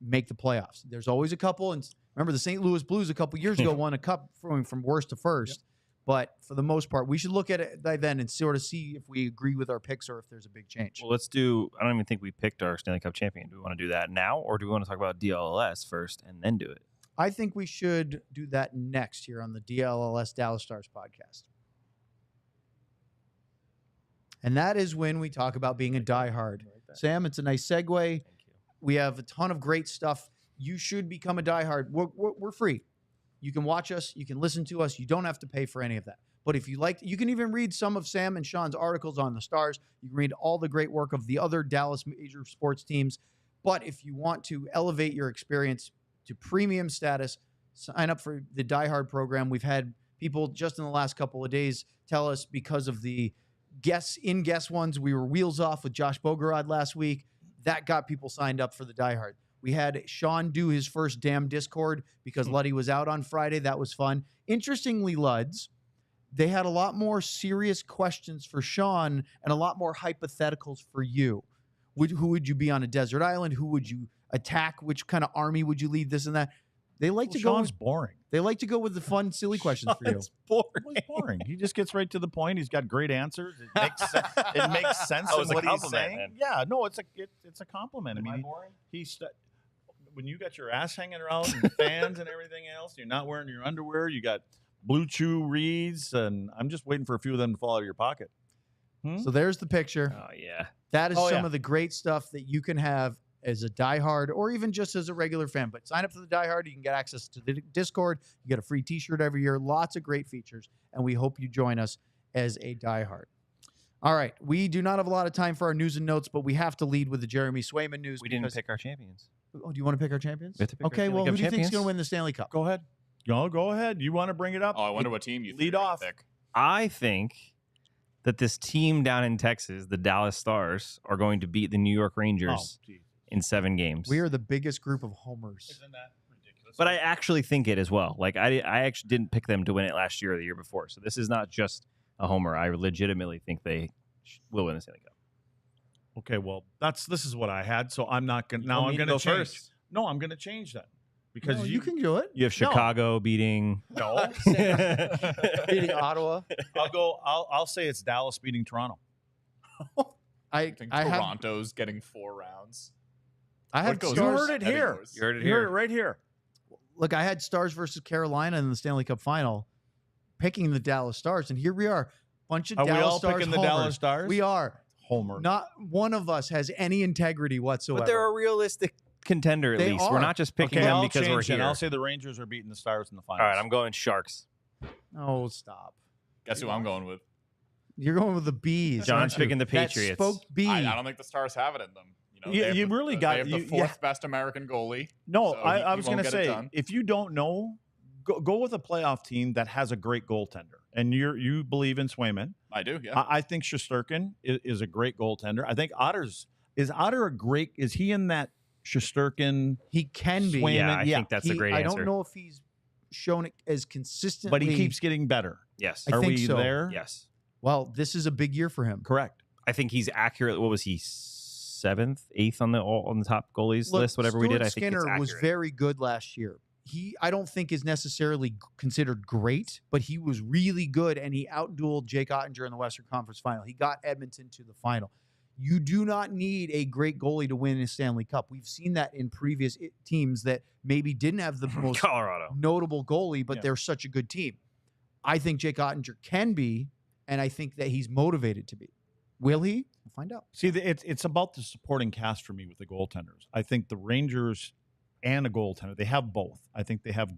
make the playoffs. There's always a couple. And remember, the St. Louis Blues a couple years ago won a cup from worst to first. But for the most part, we should look at it then and sort of see if we agree with our picks or if there's a big change. Well, let's do. I don't even think we picked our Stanley Cup champion. Do we want to do that now, or do we want to talk about DLLS first and then do it? I think we should do that next here on the DLLS Dallas Stars podcast. And that is when we talk about being a diehard. Sam, it's a nice segue. Thank you. We have a ton of great stuff. You should become a diehard. We're free. You can watch us. You can listen to us. You don't have to pay for any of that. But if you like, you can even read some of Sam and Sean's articles on the Stars. You can read all the great work of the other Dallas major sports teams. But if you want to elevate your experience to premium status, sign up for the Die Hard program. We've had people just in the last couple of days tell us because of the guest ones, we were wheels off with Josh Bogorod last week. That got people signed up for the Die Hard. We had Sean do his first damn Discord because Luddy was out on Friday. That was fun. Interestingly, Luds, they had a lot more serious questions for Sean and a lot more hypotheticals for you. Who would you be on a desert island? Who would you attack? Which kind of army would you lead? This and that. They like to go. Sean's boring. They like to go with the fun, silly questions for you. It's boring. He's boring. He just gets right to the point. He's got great answers. It makes sense. It makes sense in it's a what he's compliment, saying. man. Yeah, no, it's a compliment. Am I I mean, boring? when you got your ass hanging around and fans and everything else, you're not wearing your underwear. You got Blue Chew reeds, and I'm just waiting for a few of them to fall out of your pocket. So there's the picture. Oh yeah. That is Oh, some yeah. of the great stuff that you can have as a diehard or even just as a regular fan. But sign up for the diehard. You can get access to the Discord. You get a free T-shirt every year. Lots of great features. And we hope you join us as a diehard. All right. We do not have a lot of time for our news and notes, but we have to lead with the Jeremy Swayman news. We didn't pick our champions. Oh, do you want to pick our champions? We have to pick our Okay. Stanley Well, Cup who do you think is champions. going to win the Stanley Cup? Go ahead. Go ahead. You want to bring it up? Oh, I wonder what team you Lead think off. Pick. I think that this team down in Texas, the Dallas Stars, are going to beat the New York Rangers geez. in 7 games. We are the biggest group of homers. Isn't that ridiculous? But I actually think it as well. Like I actually didn't pick them to win it last year or the year before. So this is not just a homer. I legitimately think they will win the Stanley Cup. Okay, well, this is what I had, so I'm not going to. Now want I'm me to going to go change. first? No, I'm going to change that because No, you can do it. You have Chicago beating. No, Beating Ottawa. I'll say it's Dallas beating Toronto. I think Toronto's getting 4 rounds. I had What goes You Stars. heard it Eddie here. goes. You heard it You heard here. it right here. Look, I had Stars versus Carolina in the Stanley Cup final, picking the Dallas Stars, and here we are, bunch of Are we Dallas all Stars picking the homers. Dallas Stars? We are. Homer. Not one of us has any integrity whatsoever. But they're a realistic contender at They least. are. We're not just picking Okay, them I'll because we're change it. here. I'll say the Rangers are beating the Stars in the finals. All right, I'm going Sharks. Oh, stop! Guess who I'm going with? You're going with the bees. John's aren't you? picking the That Patriots. spoke bee. I don't think the Stars have it in them. You know, You- they have you the- really they got- have the you- 4th best American goalie. No, So I he was won't going to get it say, done. if you don't know, go with a playoff team that has a great goaltender, and you believe in Swayman. I do, yeah. I think Shesterkin is a great goaltender. I think is Otter a great? Is he in that Shesterkin? He can be. Swayman? Yeah, I Yeah. think that's a great I answer. don't know if he's shown it as consistently. But he keeps getting better. Yes. I Are think we so. there? Yes. Well, this is a big year for him. Correct. I think he's accurate. What was he? 7th, 8th on the top goalies Look, list, whatever we did. I think Skinner it's was accurate. very good last year. I don't think is necessarily considered great, but he was really good, and he outdueled Jake Oettinger in the Western Conference Final. He got Edmonton to the final. You do not need a great goalie to win a Stanley Cup. We've seen that in previous teams that maybe didn't have the most Colorado. notable goalie, but Yeah. they're such a good team. I think Jake Oettinger can be, and I think that he's motivated to be. Will he? We'll find out. See, it's about the supporting cast for me with the goaltenders. I think the Rangers and a goaltender, they have both. I think they have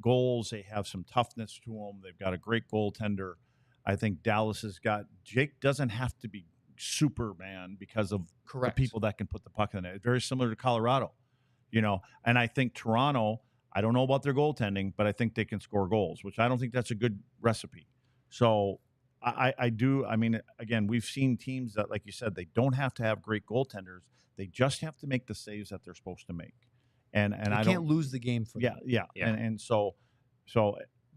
goals. They have some toughness to them. They've got a great goaltender. I think Dallas has got, Jake doesn't have to be Superman because of Correct. the people that can put the puck in the net. Very similar to Colorado, and I think Toronto, I don't know about their goaltending, but I think they can score goals, which I don't think that's a good recipe. So I do. I mean, again, we've seen teams that, like you said, they don't have to have great goaltenders. They just have to make the saves that they're supposed to make. And They I can't don't lose the game for them. Yeah. Yeah. And so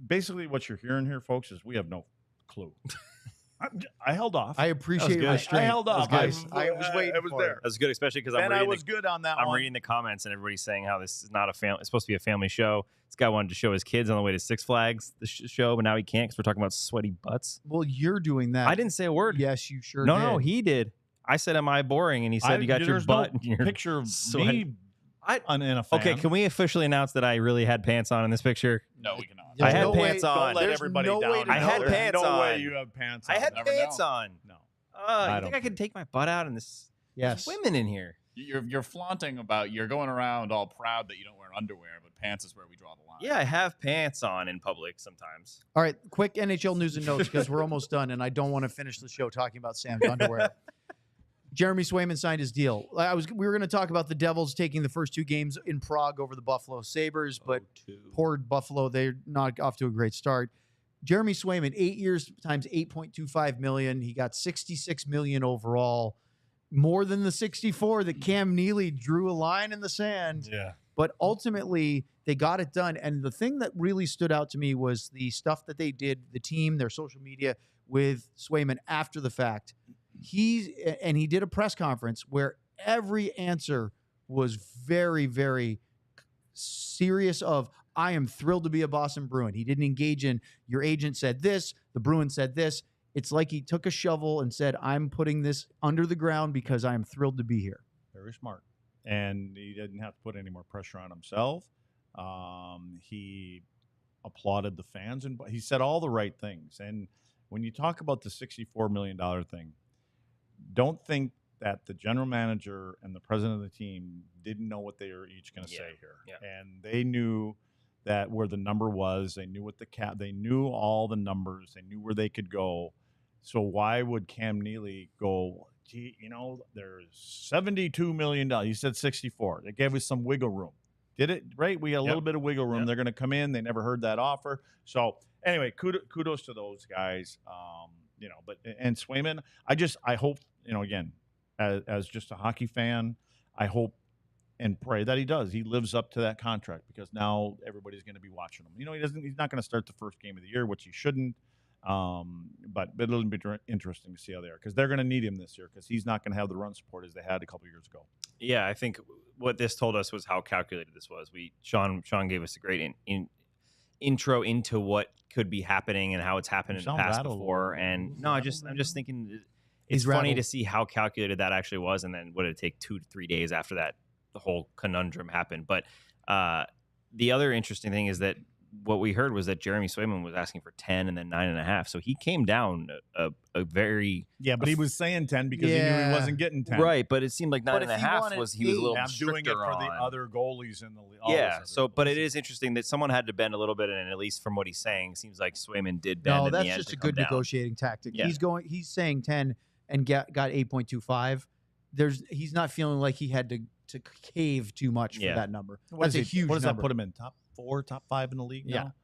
basically what you're hearing here, folks, is we have no clue. I held off. I appreciate good. restraint. I held off. That was good. I was waiting I was for there. it. That's good, especially because I'm And I reading. was good on that I'm one. reading the comments and everybody's saying how this is not a family. It's supposed to be a family show. This guy wanted to show his kids on the way to Six Flags the show, but now he can't because we're talking about sweaty butts. Well, you're doing that. I didn't say a word. Yes, you sure no, did. no, he did. I said, "Am I boring?" And he said, "You got your there's butt no and your picture of sweat." me in a fan. Okay, can we officially announce that I really had pants on in this picture? No, we cannot. There's I had no pants way- on. Don't let There's everybody no way down. to I had know There's pants no way on. you have pants I on. had Never pants know. on. No. You don't think I could take my butt out in this? Yes. There's women in here. You're flaunting about, you're going around all proud that you don't wear an underwear, but pants is where we draw the line. Yeah, I have pants on in public sometimes. All right, quick NHL news and notes because we're almost done, and I don't want to finish the show talking about Sam's underwear. Jeremy Swayman signed his deal. We were going to talk about the Devils taking the first 2 games in Prague over the Buffalo Sabres, but poor Buffalo, they're not off to a great start. Jeremy Swayman, 8 years times $8.25 million. He got $66 million overall, more than the 64 that Cam Neely drew a line in the sand. Yeah. But ultimately, they got it done. And the thing that really stood out to me was the stuff that they did, the team, their social media with Swayman after the fact. He did a press conference where every answer was very, very serious of, I am thrilled to be a Boston Bruin. He didn't engage in, your agent said this, the Bruins said this. It's like he took a shovel and said, I'm putting this under the ground because I am thrilled to be here. Very smart. And he didn't have to put any more pressure on himself. He applauded the fans, and he said all the right things. And when you talk about the $64 million thing, don't think that the general manager and the president of the team didn't know what they were each going to say here. Yeah. And they knew that where the number was, they knew what the cap, they knew all the numbers, they knew where they could go. So why would Cam Neely go, gee, there's $72 million. He said 64. They gave us some wiggle room. Did it, right? We got a little bit of wiggle room. Yep. They're going to come in. They never heard that offer. So anyway, kudos to those guys. And Swayman, I hope, again, as just a hockey fan, I hope and pray that he does. He lives up to that contract because now everybody's going to be watching him. He's not going to start the first game of the year, which he shouldn't. But it'll be interesting to see how they are because they're going to need him this year because he's not going to have the run support as they had a couple years ago. Yeah, I think what this told us was how calculated this was. Sean gave us a great intro into what could be happening and how it's happened in the past before. And no, I'm just thinking it's funny to see how calculated that actually was, and then what did it take 2 to 3 days after that the whole conundrum happened. But the other interesting thing is that what we heard was that Jeremy Swayman was asking for 10 and then 9.5. So he came down a very but he was saying 10 because he knew he wasn't getting 10. Right, but it seemed like 9.5 was he was a little I'm doing it stricter for the on. other goalies in the league. Yeah, so but it is interesting that someone had to bend a little bit, and at least from what he's saying, seems like Swayman did bend. No, in that's the end just to a good come down. negotiating tactic. Yeah. He's saying 10 and got 8.25. He's not feeling like he had to cave too much for that number. That's a huge What does number. that put him in? Top 4, top 5 in the league now?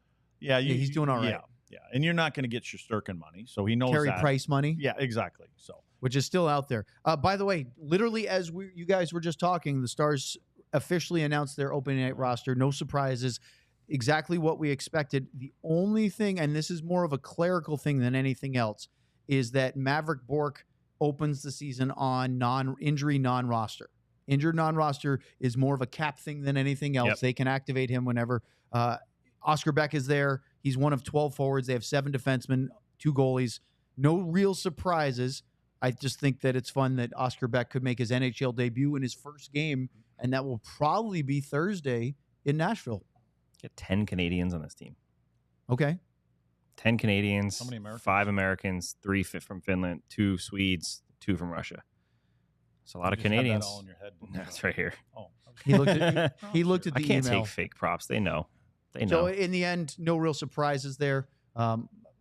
Yeah, he's doing all right. Yeah, and you're not going to get Shesterkin money, so he knows Carey that. Price money. Yeah, exactly. So, which is still out there. By the way, literally as you guys were just talking, the Stars officially announced their opening night roster. No surprises. Exactly what we expected. The only thing, and this is more of a clerical thing than anything else, is that Maverick Bourque opens the season on non-injury non-roster. Injured non-roster is more of a cap thing than anything else. Yep. They can activate him whenever. Oscar Beck is there. He's one of 12 forwards. They have 7 defensemen, 2 goalies. No real surprises. I just think that it's fun that Oscar Beck could make his NHL debut in his first game, and that will probably be Thursday in Nashville. Get 10 Canadians on this team. Okay. 10 Canadians, How many Americans? 5 Americans, 3 from Finland, 2 Swedes, 2 from Russia. It's a lot of you just had that Canadians. all in your head. That's right here. Oh, He looked at he looked at I the can't email. take fake props. They know. They So know. in the end, no real surprises there.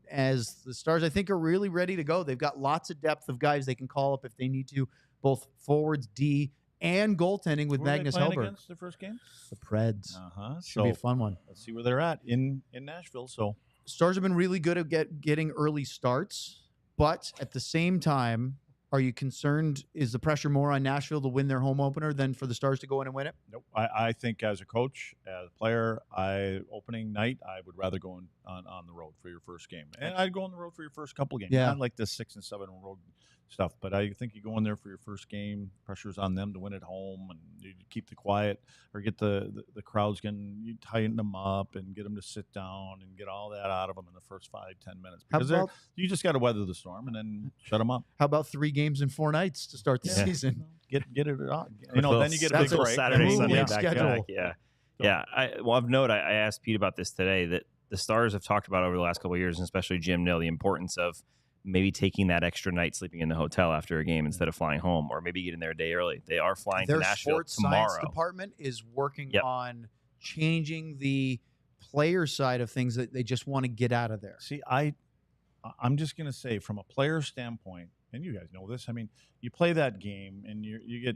As the Stars, I think, are really ready to go. They've got lots of depth of guys they can call up if they need to, both forwards, D, and goaltending with Who are they Magnus playing Hellberg. against their first game? The Preds. Should So be a fun one. let's see where they're at in Nashville. So Stars have been really good at getting early starts, but at the same time, are you concerned? Is the pressure more on Nashville to win their home opener than for the Stars to go in and win it? nope. I think as a coach, as a player, opening night, I would rather go on the road for your first game, and I'd go on the road for your first couple games. Yeah. Not like the 6 and 7 road stuff, but I think you go in there for your first game. Pressure's on them to win at home, and you keep the quiet or get the crowds you tighten them up and get them to sit down and get all that out of them in the first 5-10 minutes because you just got to weather the storm and then shut them up. How about 3 games in 4 nights to start the Yeah. season? Get it on. Then you get a That's big a break. Saturday, Ooh, Sunday yeah. back to Schedule. back. Yeah. Yeah. Of note, I asked Pete about this today, that the Stars have talked about over the last couple of years, and especially Jim Nill, the importance of maybe taking that extra night sleeping in the hotel after a game instead of flying home, or maybe getting there a day early. They are flying Their to Nashville sports tomorrow. science department is working Yep. on changing the player side of things that they just want to get out of there. See, I'm just going to say from a player standpoint, and you guys know this, I mean, you play that game and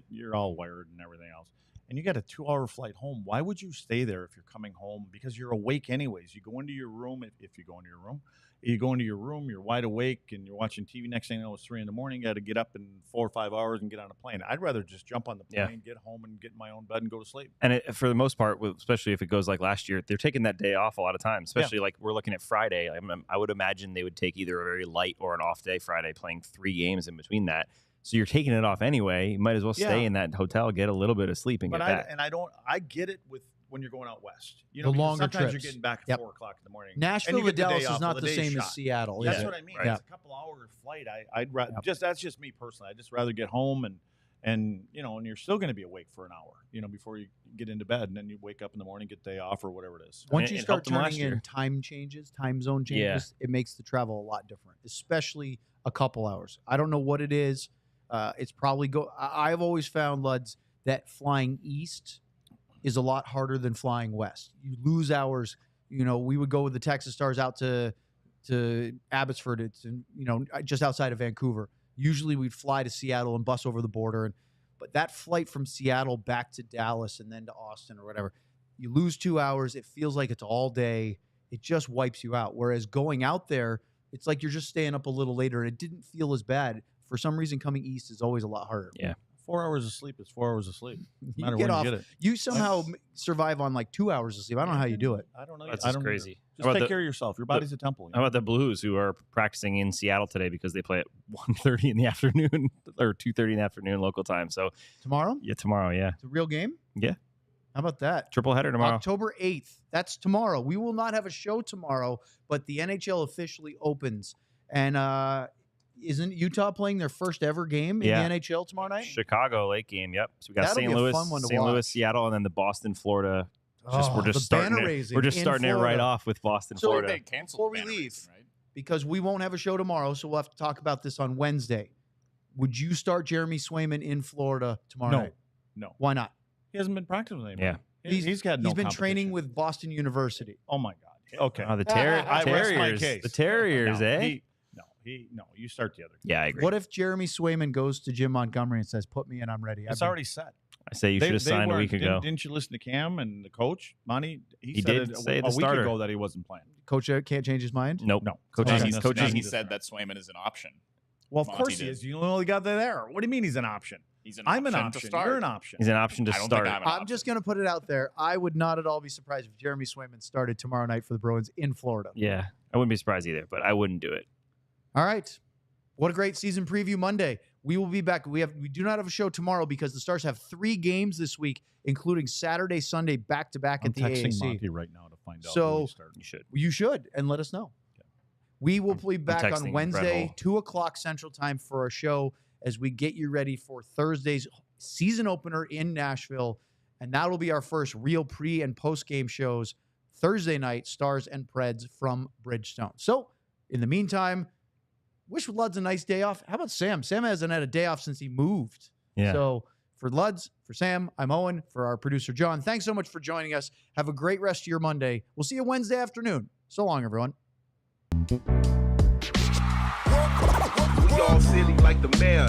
you're all wired and everything else, and you got a 2-hour flight home. Why would you stay there if you're coming home? Because you're awake anyways. You go into your room, if you go into your room, you go into your room, you're wide awake and you're watching TV. Next thing you know, it's 3 a.m. You got to get up in 4 or 5 hours and get on a plane. I'd rather just jump on the plane, get home and get in my own bed and go to sleep. And for the most part, especially if it goes like last year, they're taking that day off a lot of times, especially like we're looking at Friday. I would imagine they would take either a very light or an off day Friday, playing 3 games in between that. So you're taking it off anyway. You might as well stay in that hotel, get a little bit of sleep, and get back. I get it with when you're going out west. You The know, longer sometimes trips. you're getting back at 4 o'clock in the morning. Nashville to Dallas is not the same as Seattle. That's is it? what I mean. Yeah. It's a couple hour flight. I'd rather that's just me personally. I'd just rather get home and you know, and you're still going to be awake for an hour, you know, before you get into bed, and then you wake up in the morning, get day off or whatever it is. Once it you start helped them last turning in year. time changes, time zone changes, it makes the travel a lot different, especially a couple hours. I don't know what it is. It's probably I've always found, Luds, that flying east is a lot harder than flying west. You lose hours. You know, we would go with the Texas Stars out to Abbotsford. It's just outside of Vancouver. Usually we'd fly to Seattle and bus over the border, but that flight from Seattle back to Dallas and then to Austin or whatever, you lose 2 hours. It feels like it's all day. It just wipes you out. Whereas going out there, it's like you're just staying up a little later, and it didn't feel as bad. For some reason, coming east is always a lot harder. Yeah. 4 hours of sleep is 4 hours of sleep. No You matter get when off. you get it. You somehow survive on like 2 hours of sleep. I don't know how you do it. I don't know. That's I just don't crazy. Either. How Just about take the- care of yourself. Your body's a temple. You How about the Blues, who are practicing in Seattle today because they play at 1:30 in the afternoon or 2:30 in the afternoon local time? So Tomorrow? yeah, tomorrow, yeah, It's a real game? Yeah. How about that? triple header tomorrow. October 8th. That's tomorrow. We will not have a show tomorrow, but the NHL officially opens. And isn't Utah playing their first ever game in Yeah. the NHL tomorrow night? Chicago late game. Yep. So we got That'll St. be a Louis, fun one to St. Louis, watch. Seattle, and then the Boston, Florida. We're the just starting banner it. raising We're just in starting it right Florida. off with Boston, So Florida. They canceled Before the we banner leave, raising, right? because we won't have a show tomorrow, so we'll have to talk about this on Wednesday. Would you start Jeremy Swayman in Florida tomorrow night? No. Why not? He hasn't been practicing anymore. Yeah. He's got no He's been training competition. with Boston University. Oh my God. Okay. Oh, the I rest my Terriers. case. The Terriers, No, eh? No, you start the other. Yeah, I agree. What if Jeremy Swayman goes to Jim Montgomery and says, "Put me in, I'm ready"? It's already set. I say you should have signed a week ago. Didn't you listen to Cam and the coach, Monty? He said did it say a the week starter. ago that he wasn't playing. Coach can't change his mind. Nope. No. Coaches. Okay. He's That's coaches. not- He said that Swayman is an option. Well, of Monty course he did. is. You only got that there. What do you mean he's an option? He's an I'm an option option. to start. You're an option. He's an option to I don't start. think I'm an I'm option. just going to put it out there. I would not at all be surprised if Jeremy Swayman started tomorrow night for the Bruins in Florida. Yeah, I wouldn't be surprised either, but I wouldn't do it. All right. What a great season preview Monday. We will be back. We do not have a show tomorrow because the Stars have 3 games this week, including Saturday, Sunday, back-to-back I'm at the texting AAC. Monty right now to find out. So- who he started. You should. You should, and let us know. We will be back texting on Brett Wednesday, Hull. 2 o'clock Central Time for a show as we get you ready for Thursday's season opener in Nashville. And that will be our first real pre- and post-game shows Thursday night, Stars and Preds from Bridgestone. So, in the meantime, wish Luds a nice day off. How about Sam? Sam hasn't had a day off since he moved. Yeah. So, for Luds, for Sam, I'm Owen, for our producer, John. Thanks so much for joining us. Have a great rest of your Monday. We'll see you Wednesday afternoon. So long, everyone. We all silly like the mayor.